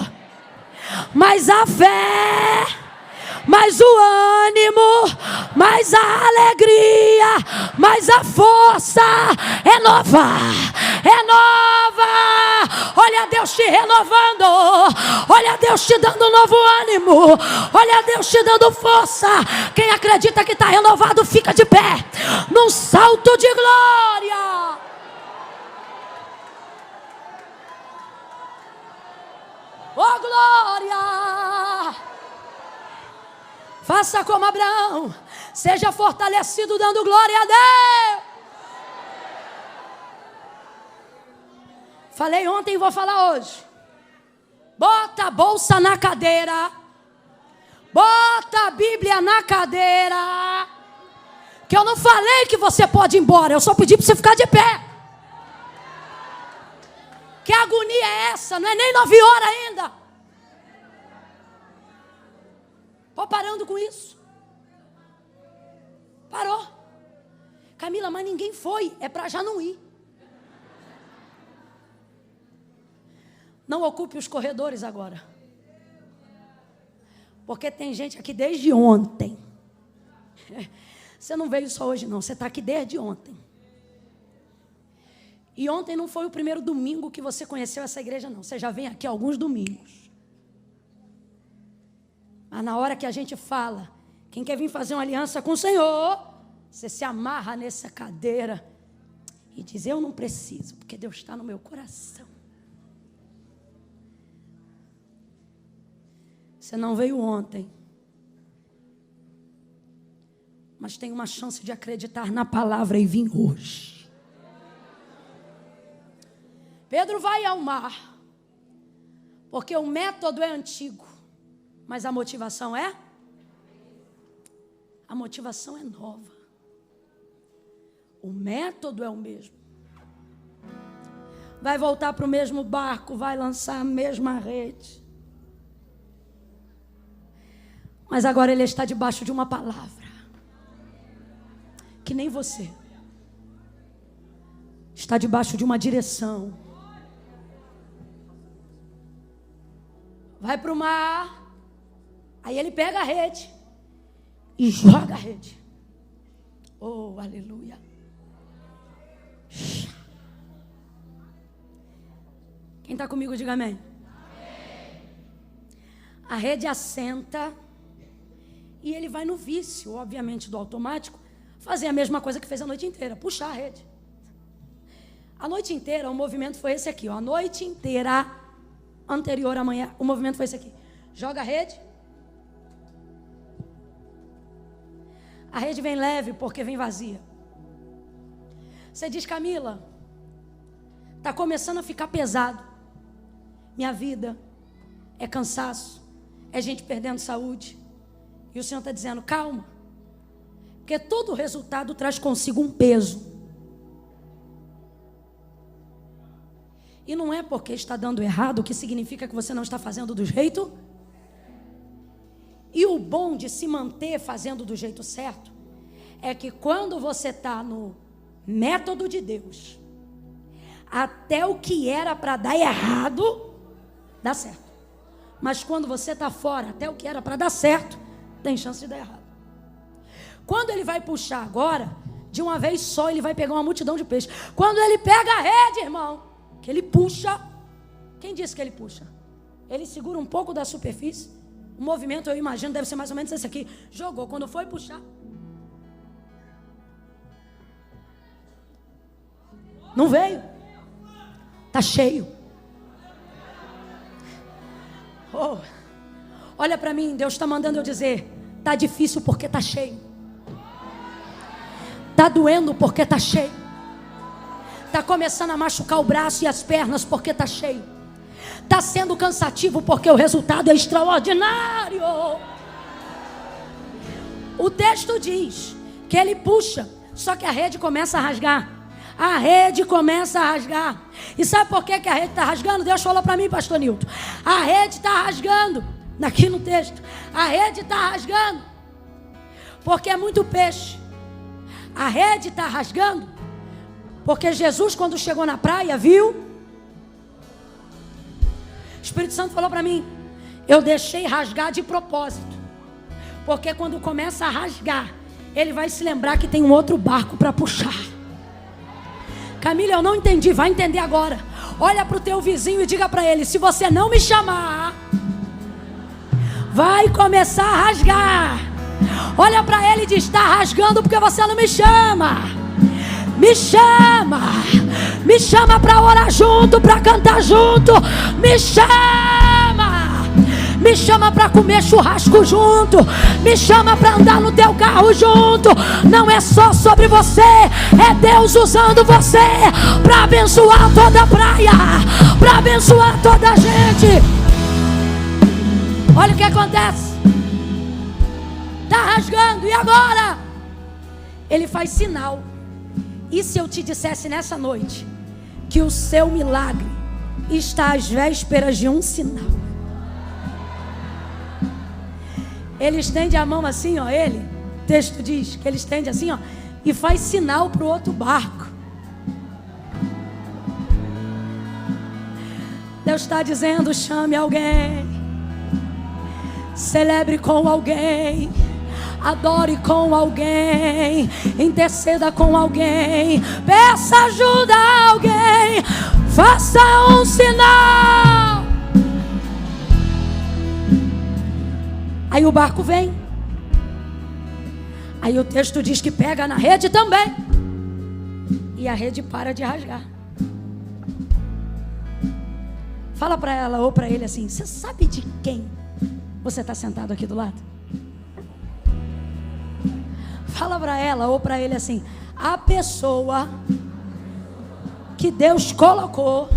mas a fé, mas o ânimo, mas a alegria, mas a força é nova. É nova. Olha Deus te renovando. Olha Deus te dando um novo ânimo. Olha Deus te dando força. Quem acredita que está renovado, fica de pé num salto de glória. Oh glória. Faça como Abraão, seja fortalecido dando glória a Deus. Falei ontem e vou falar hoje. Bota a bolsa na cadeira. Bota a Bíblia na cadeira. Que eu não falei que você pode ir embora. Eu só pedi para você ficar de pé. Que agonia é essa? Não é nem 9 horas ainda. Pô, parando com isso. Parou. Camila, mas ninguém foi. É para já não ir. Não ocupe os corredores agora. Porque tem gente aqui desde ontem. Você não veio só hoje não. Você está aqui desde ontem. E ontem não foi o primeiro domingo que você conheceu essa igreja não. Você já vem aqui alguns domingos. Mas na hora que a gente fala, quem quer vir fazer uma aliança com o Senhor, você se amarra nessa cadeira e diz, eu não preciso, porque Deus está no meu coração. Você não veio ontem, mas tem uma chance de acreditar na palavra e vir hoje. Pedro vai ao mar, porque o método é antigo, mas a motivação é? A motivação é nova. O método é o mesmo. Vai voltar para o mesmo barco, vai lançar a mesma rede. Mas agora ele está debaixo de uma palavra. Que nem você. Está debaixo de uma direção. Vai para o mar. Aí ele pega a rede. E joga a rede. Oh, aleluia. Quem está comigo, diga amém. A rede assenta. E ele vai no vício, obviamente, do automático, fazer a mesma coisa que fez a noite inteira, puxar a rede. A noite inteira, o movimento foi esse aqui, ó. A noite inteira, anterior à manhã, o movimento foi esse aqui. Joga a rede. A rede vem leve porque vem vazia. Você diz, Camila, está começando a ficar pesado. Minha vida é cansaço, é gente perdendo saúde. E o Senhor está dizendo, calma. Porque todo resultado traz consigo um peso. E não é porque está dando errado que significa que você não está fazendo do jeito. E o bom de se manter fazendo do jeito certo é que quando você está no método de Deus, até o que era para dar errado, dá certo. Mas quando você está fora, até o que era para dar certo, tem chance de dar errado. Quando ele vai puxar agora, de uma vez só, ele vai pegar uma multidão de peixes. Quando ele pega a rede, irmão, que ele puxa. Quem disse que ele puxa? Ele segura um pouco da superfície. O movimento, eu imagino, deve ser mais ou menos esse aqui. Jogou, quando foi puxar, não veio. Está cheio. Oh, olha para mim, Deus está mandando eu dizer, está difícil porque está cheio. Está doendo porque está cheio. Está começando a machucar o braço e as pernas porque está cheio. Está sendo cansativo porque o resultado é extraordinário. O texto diz que ele puxa, só que a rede começa a rasgar. A rede começa a rasgar. E sabe por que a rede está rasgando? Deus falou para mim, pastor Nilton. A rede está rasgando. Aqui no texto. A rede está rasgando. Porque é muito peixe. A rede está rasgando. Porque Jesus, quando chegou na praia, viu? O Espírito Santo falou para mim, eu deixei rasgar de propósito. Porque quando começa a rasgar, ele vai se lembrar que tem um outro barco para puxar. Camila, eu não entendi, vai entender agora. Olha para o teu vizinho e diga para ele, se você não me chamar, vai começar a rasgar. Olha para ele e diz, está rasgando porque você não me chama. Me chama. Me chama para orar junto, para cantar junto. Me chama. me chama para comer churrasco junto, me chama para andar no teu carro junto. Não é só sobre você, é Deus usando você para abençoar toda a praia, para abençoar toda a gente. Olha o que acontece. Está rasgando, e agora? Ele faz sinal. E se eu te dissesse nessa noite que o seu milagre está às vésperas de um sinal? Ele estende a mão assim, ó, o texto diz que ele estende assim, ó, e faz sinal para o outro barco. Deus está dizendo: chame alguém, celebre com alguém, adore com alguém, interceda com alguém, peça ajuda a alguém, faça um sinal. Aí o barco vem. Aí o texto diz que pega na rede também. E a rede para de rasgar. Fala para ela ou para ele assim: você sabe de quem você está sentado aqui do lado? Fala para ela ou para ele assim: a pessoa que Deus colocou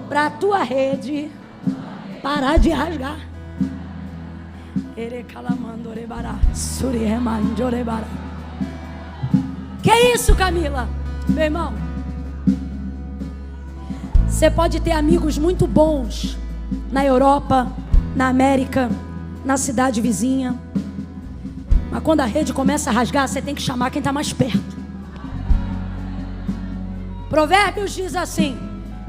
para a tua rede parar de rasgar. Que isso, Camila? Meu irmão, você pode ter amigos muito bons na Europa, na América, na cidade vizinha, mas quando a rede começa a rasgar, você tem que chamar quem está mais perto. Provérbios diz assim: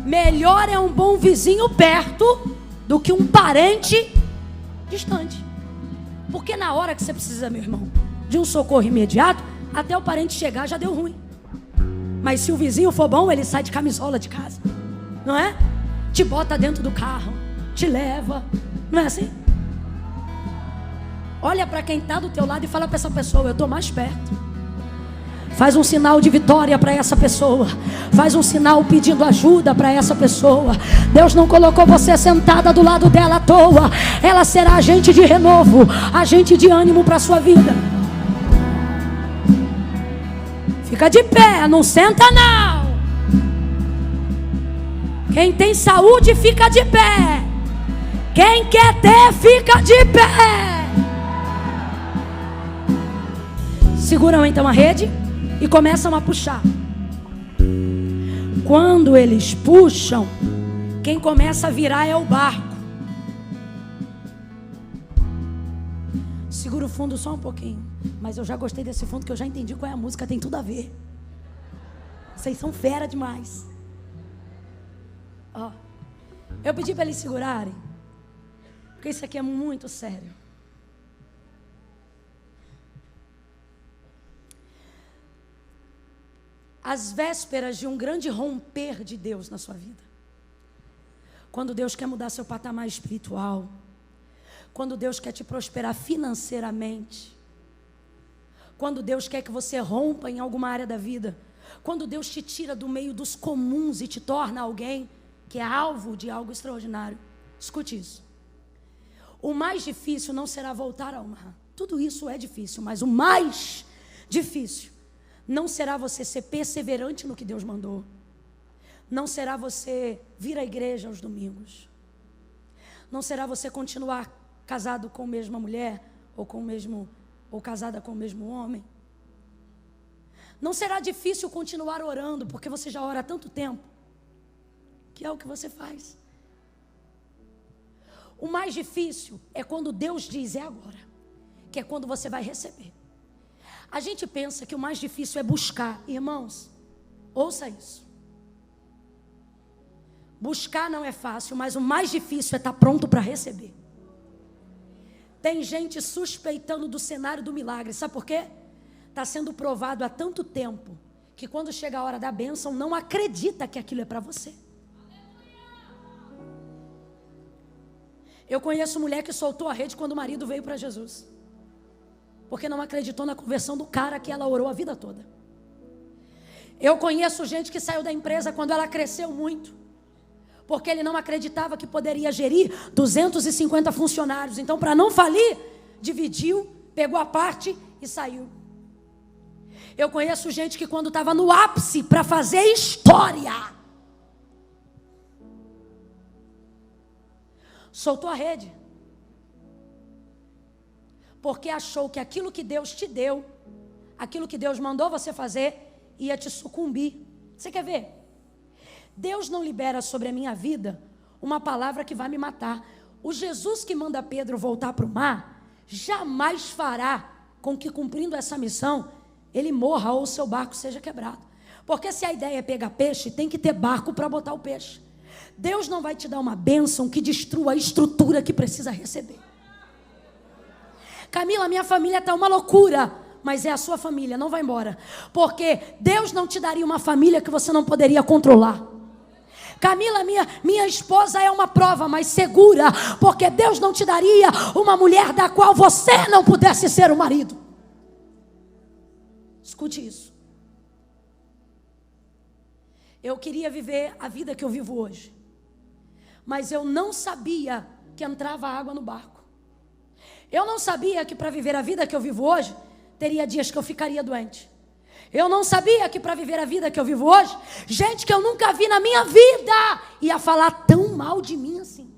melhor é um bom vizinho perto do que um parente distante. Porque na hora que você precisa, meu irmão, de um socorro imediato, até o parente chegar já deu ruim. Mas se o vizinho for bom, ele sai de camisola de casa, não é? Te bota dentro do carro, te leva, não é assim? Olha para quem está do teu lado e fala para essa pessoa: eu estou mais perto. Faz um sinal de vitória para essa pessoa. Faz um sinal pedindo ajuda para essa pessoa. Deus não colocou você sentada do lado dela à toa. Ela será agente de renovo, agente de ânimo para a sua vida. Fica de pé, não senta não. Quem tem saúde fica de pé. Quem quer ter fica de pé. Seguram então a rede e começam a puxar. Quando eles puxam, quem começa a virar é o barco. Segura o fundo só um pouquinho. Mas eu já gostei desse fundo, que eu já entendi qual é a música, tem tudo a ver. Vocês são fera demais. Ó, eu pedi para eles segurarem, porque isso aqui é muito sério. As vésperas de um grande romper de Deus na sua vida. Quando Deus quer mudar seu patamar espiritual. Quando Deus quer te prosperar financeiramente. Quando Deus quer que você rompa em alguma área da vida. Quando Deus te tira do meio dos comuns e te torna alguém que é alvo de algo extraordinário. Escute isso. O mais difícil não será voltar a honrar. Tudo isso é difícil, mas o mais difícil não será você ser perseverante no que Deus mandou. Não será você vir à igreja aos domingos. Não será você continuar casado com a mesma mulher ou casada com o mesmo homem. Não será difícil continuar orando, porque você já ora há tanto tempo, que é o que você faz. O mais difícil é quando Deus diz: é agora, que é quando você vai receber. A gente pensa que o mais difícil é buscar. Irmãos, ouça isso. Buscar não é fácil, mas o mais difícil é estar pronto para receber. Tem gente suspeitando do cenário do milagre. Sabe por quê? Está sendo provado há tanto tempo que quando chega a hora da bênção, não acredita que aquilo é para você. Eu conheço mulher que soltou a rede quando o marido veio para Jesus. Porque não acreditou na conversão do cara que ela orou a vida toda. Eu conheço gente que saiu da empresa quando ela cresceu muito. porque ele não acreditava que poderia gerir 250 funcionários. Então, para não falir, dividiu, pegou a parte e saiu. Eu conheço gente que quando estava no ápice para fazer história, soltou a rede. Porque achou que aquilo que Deus te deu, aquilo que Deus mandou você fazer, ia te sucumbir. Você quer ver? Deus não libera sobre a minha vida uma palavra que vai me matar. O Jesus que manda Pedro voltar para o mar, jamais fará com que, cumprindo essa missão, ele morra ou o seu barco seja quebrado. Porque se a ideia é pegar peixe, tem que ter barco para botar o peixe. Deus não vai te dar uma bênção que destrua a estrutura que precisa receber. Camila, minha família está uma loucura, mas é a sua família, não vai embora. Porque Deus não te daria uma família que você não poderia controlar. Camila, minha esposa é uma prova, mas segura, porque Deus não te daria uma mulher da qual você não pudesse ser o marido. Escute isso. Eu queria viver a vida que eu vivo hoje, mas eu não sabia que entrava água no barco. Eu não sabia que para viver a vida que eu vivo hoje, teria dias que eu ficaria doente. Eu não sabia que para viver a vida que eu vivo hoje, gente que eu nunca vi na minha vida ia falar tão mal de mim assim.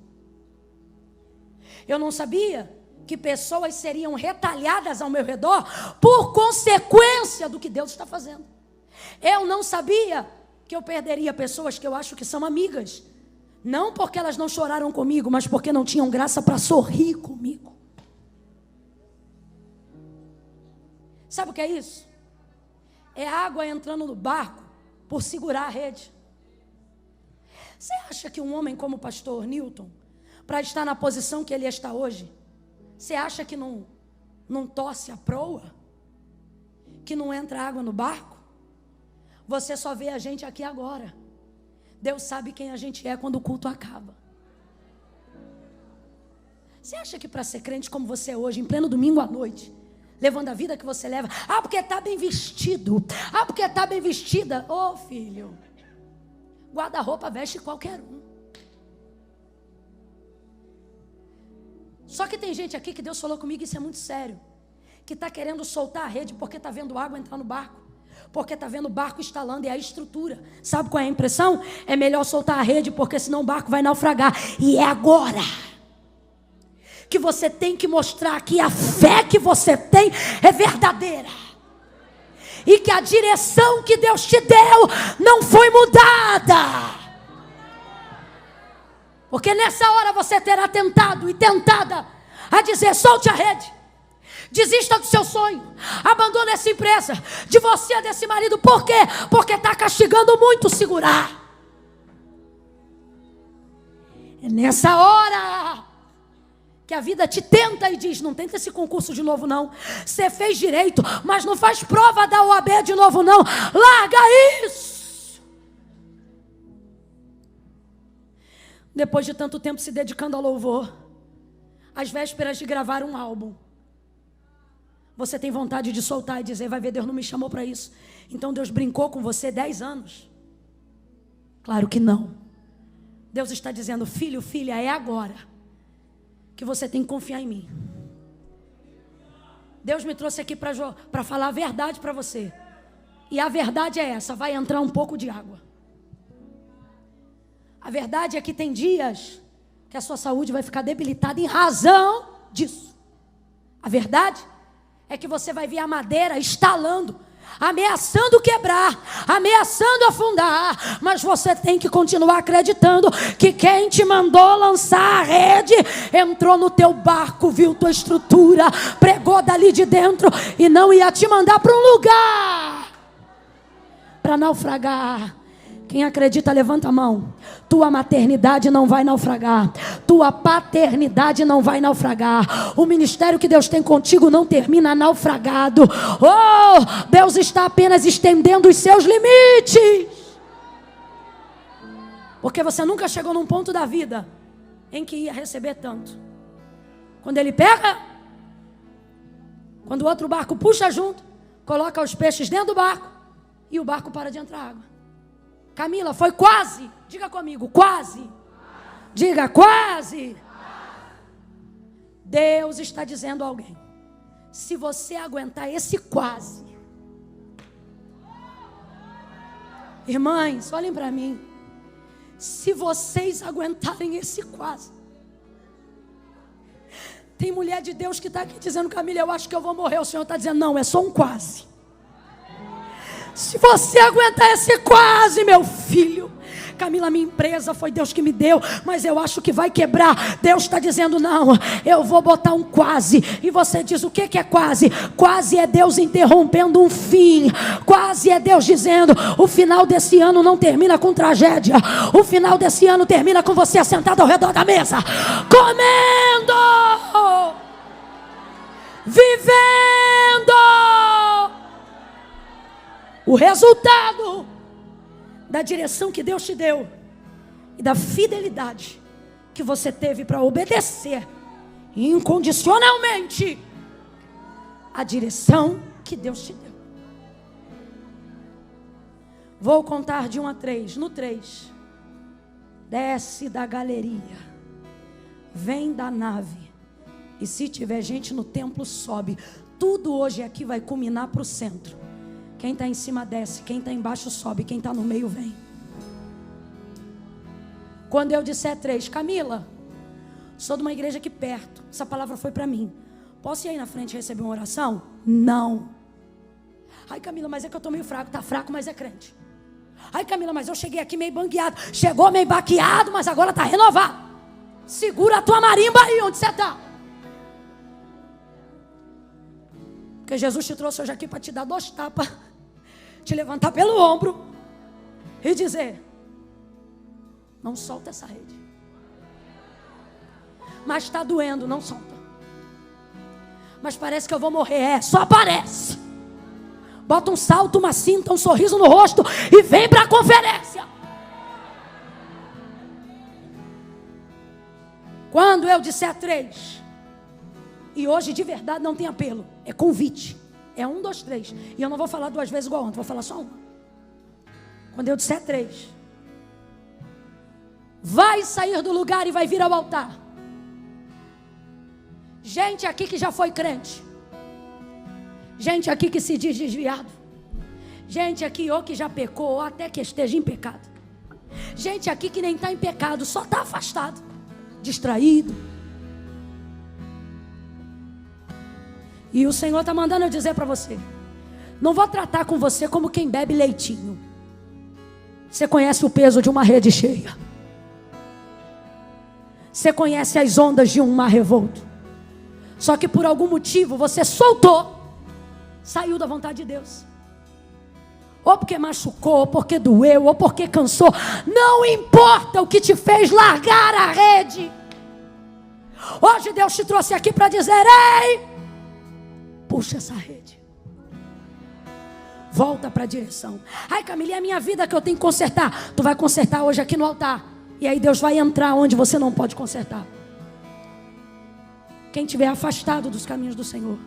Eu não sabia que pessoas seriam retalhadas ao meu redor por consequência do que Deus está fazendo. Eu não sabia que eu perderia pessoas que eu acho que são amigas, não porque elas não choraram comigo, mas porque não tinham graça para sorrir comigo. Sabe o que é isso? É água entrando no barco por segurar a rede. Você acha que um homem como o pastor Newton, para estar na posição que ele está hoje, você acha que não torce a proa? Que não entra água no barco? Você só vê a gente aqui agora. Deus sabe quem a gente é quando o culto acaba. Você acha que para ser crente como você é hoje, em pleno domingo à noite, levando a vida que você leva, porque está bem vestido, porque está bem vestida, ô filho, guarda-roupa veste qualquer um. Só que tem gente aqui que Deus falou comigo, isso é muito sério, que está querendo soltar a rede porque está vendo água entrar no barco, porque está vendo o barco instalando, e a estrutura, sabe qual é a impressão? É melhor soltar a rede, porque senão o barco vai naufragar, e é agora que você tem que mostrar que a fé que você tem é verdadeira, e que a direção que Deus te deu não foi mudada. Porque nessa hora você terá tentado e tentada a dizer: solte a rede, desista do seu sonho, abandone essa empresa, de você, desse marido. Por quê? Porque está castigando muito segurar. É nessa hora que a vida te tenta e diz: não tenta esse concurso de novo não, você fez direito, mas não faz prova da OAB de novo não, larga isso. Depois de tanto tempo se dedicando ao louvor, às vésperas de gravar um álbum, você tem vontade de soltar e dizer: vai ver, Deus não me chamou para isso. Então Deus brincou com você 10 anos? Claro que não. Deus está dizendo: filho, filha, é agora que você tem que confiar em mim. Deus me trouxe aqui para falar a verdade para você. E a verdade é essa: vai entrar um pouco de água. A verdade é que tem dias que a sua saúde vai ficar debilitada em razão disso. A verdade é que você vai ver a madeira estalando, ameaçando quebrar, ameaçando afundar, mas você tem que continuar acreditando que quem te mandou lançar a rede entrou no teu barco, viu tua estrutura, pregou dali de dentro e não ia te mandar para um lugar para naufragar. Quem acredita, levanta a mão. Tua maternidade não vai naufragar. Tua paternidade não vai naufragar. O ministério que Deus tem contigo não termina naufragado. Oh, Deus está apenas estendendo os seus limites. Porque você nunca chegou num ponto da vida em que ia receber tanto. Quando ele pega, quando o outro barco puxa junto, coloca os peixes dentro do barco e o barco para de entrar água. Camila, foi quase, diga comigo, quase Diga quase. Deus está dizendo a alguém: se você aguentar esse quase. Irmãs, olhem para mim. Se vocês aguentarem esse quase. Tem mulher de Deus que está aqui dizendo: Camila, eu acho que eu vou morrer. O Senhor está dizendo: não, é só um quase. Se você aguentar esse quase, meu filho. Camila, minha empresa foi Deus que me deu, mas eu acho que vai quebrar. Deus está dizendo: não, eu vou botar um quase. E você diz: o que é quase? Quase é Deus interrompendo um fim. Quase é Deus dizendo: o final desse ano não termina com tragédia. O final desse ano termina com você sentado ao redor da mesa, comendo, vivendo. O resultado da direção que Deus te deu e da fidelidade que você teve para obedecer incondicionalmente a direção que Deus te deu. Vou contar de 1 a 3. No 3, desce da galeria, vem da nave, e se tiver gente no templo, sobe. Tudo hoje aqui vai culminar para o centro. Quem está em cima desce, quem está embaixo sobe, quem está no meio vem. Quando eu disser 3, Camila, sou de uma igreja aqui perto, essa palavra foi para mim. Posso ir aí na frente receber uma oração? Não. Ai, Camila, mas é que eu estou meio fraco. Está fraco, mas é crente. Ai, Camila, mas eu cheguei aqui meio bangueado. Chegou meio baqueado, mas agora está renovado. Segura a tua marimba aí onde você está. Porque Jesus te trouxe hoje aqui para te dar 2 tapas, te levantar pelo ombro e dizer: não solta essa rede. Mas está doendo, não solta. Mas parece que eu vou morrer. Só parece. Bota um salto, uma cinta, um sorriso no rosto e vem para a conferência. Quando eu disser 3, e hoje de verdade não tem apelo, é convite. É 1, 2, 3. E eu não vou falar 2 vezes igual ontem, vou falar só 1. Quando eu disser 3, vai sair do lugar e vai vir ao altar. Gente aqui que já foi crente. Gente aqui que se diz desviado. Gente aqui ou que já pecou, ou até que esteja em pecado. Gente aqui que nem está em pecado, só está afastado, distraído. E o Senhor está mandando eu dizer para você: não vou tratar com você como quem bebe leitinho. Você conhece o peso de uma rede cheia. Você conhece as ondas de um mar revolto. Só que por algum motivo você soltou, saiu da vontade de Deus. Ou porque machucou, ou porque doeu, ou porque cansou. Não importa o que te fez largar a rede. Hoje Deus te trouxe aqui para dizer: ei, puxa essa rede. Volta para a direção. Ai, Camila, é a minha vida que eu tenho que consertar. Tu vai consertar hoje aqui no altar. E aí Deus vai entrar onde você não pode consertar. Quem estiver afastado dos caminhos do Senhor.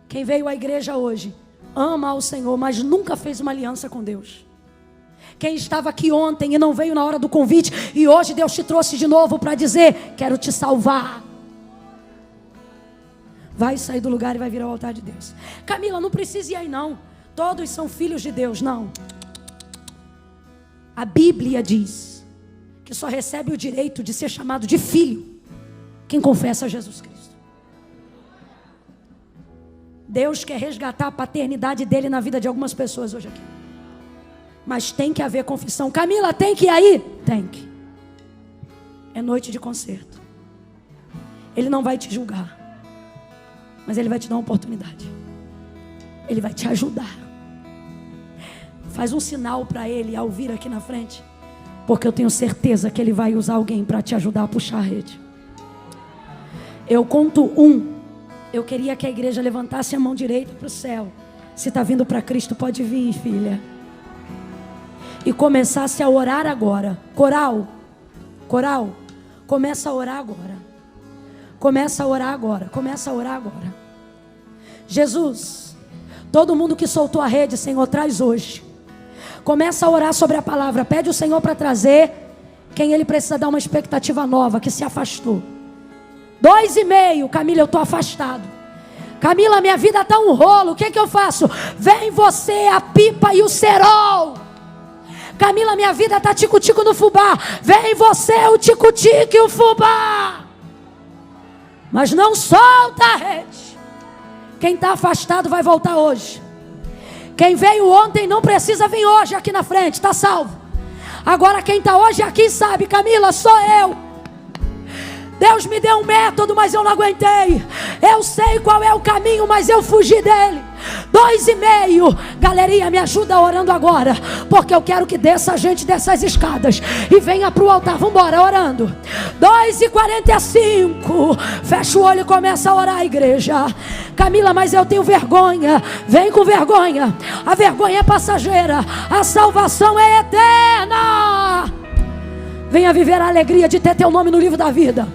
Quem veio à igreja hoje, ama ao Senhor, mas nunca fez uma aliança com Deus. Quem estava aqui ontem e não veio na hora do convite, e hoje Deus te trouxe de novo para dizer: quero te salvar. Vai sair do lugar e vai vir ao altar de Deus. Camila, não precisa ir aí não. Todos são filhos de Deus. Não. A Bíblia diz que só recebe o direito de ser chamado de filho quem confessa a Jesus Cristo. Deus quer resgatar a paternidade dele na vida de algumas pessoas hoje aqui. Mas tem que haver confissão. Camila, tem que ir aí? Tem que. É noite de concerto. Ele não vai te julgar, mas Ele vai te dar uma oportunidade. Ele vai te ajudar. Faz um sinal para Ele ao vir aqui na frente, porque eu tenho certeza que Ele vai usar alguém para te ajudar a puxar a rede. Eu conto 1. Eu queria que a igreja levantasse a mão direita para o céu. Se está vindo para Cristo, pode vir, filha. E começasse a orar agora. Coral, começa a orar agora. Começa a orar agora. Começa a orar agora. Jesus, todo mundo que soltou a rede, Senhor, traz hoje. Começa a orar sobre a palavra. Pede o Senhor para trazer. quem ele precisa dar uma expectativa nova, que se afastou. 2,5, Camila, eu estou afastado. Camila, minha vida está um rolo, o que eu faço? Vem você, a pipa e o cerol. Camila, minha vida está tico-tico no fubá. Vem você, o tico-tico e o fubá. Mas não solta a rede. Quem está afastado vai voltar hoje. Quem veio ontem não precisa vir hoje aqui na frente, está salvo. Agora quem está hoje aqui sabe, Camila, sou eu. Deus me deu um método, mas eu não aguentei. Eu sei qual é o caminho, mas eu fugi dele. 2,5. Galerinha, me ajuda orando agora, porque eu quero que desça a gente dessas escadas e venha para o altar. Vamos embora, orando. 2,45. Fecha o olho e começa a orar, igreja. Camila, mas eu tenho vergonha. Vem com vergonha. A vergonha é passageira, a salvação é eterna. Venha viver a alegria de ter teu nome no livro da vida.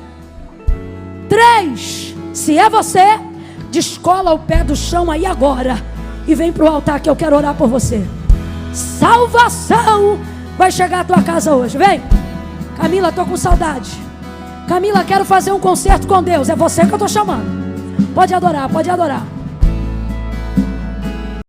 3. Se é você, descola o pé do chão aí agora e vem para o altar que eu quero orar por você. Salvação vai chegar à tua casa hoje. Vem. Camila, estou com saudade. Camila, quero fazer um concerto com Deus. É você que eu estou chamando. Pode adorar, pode adorar.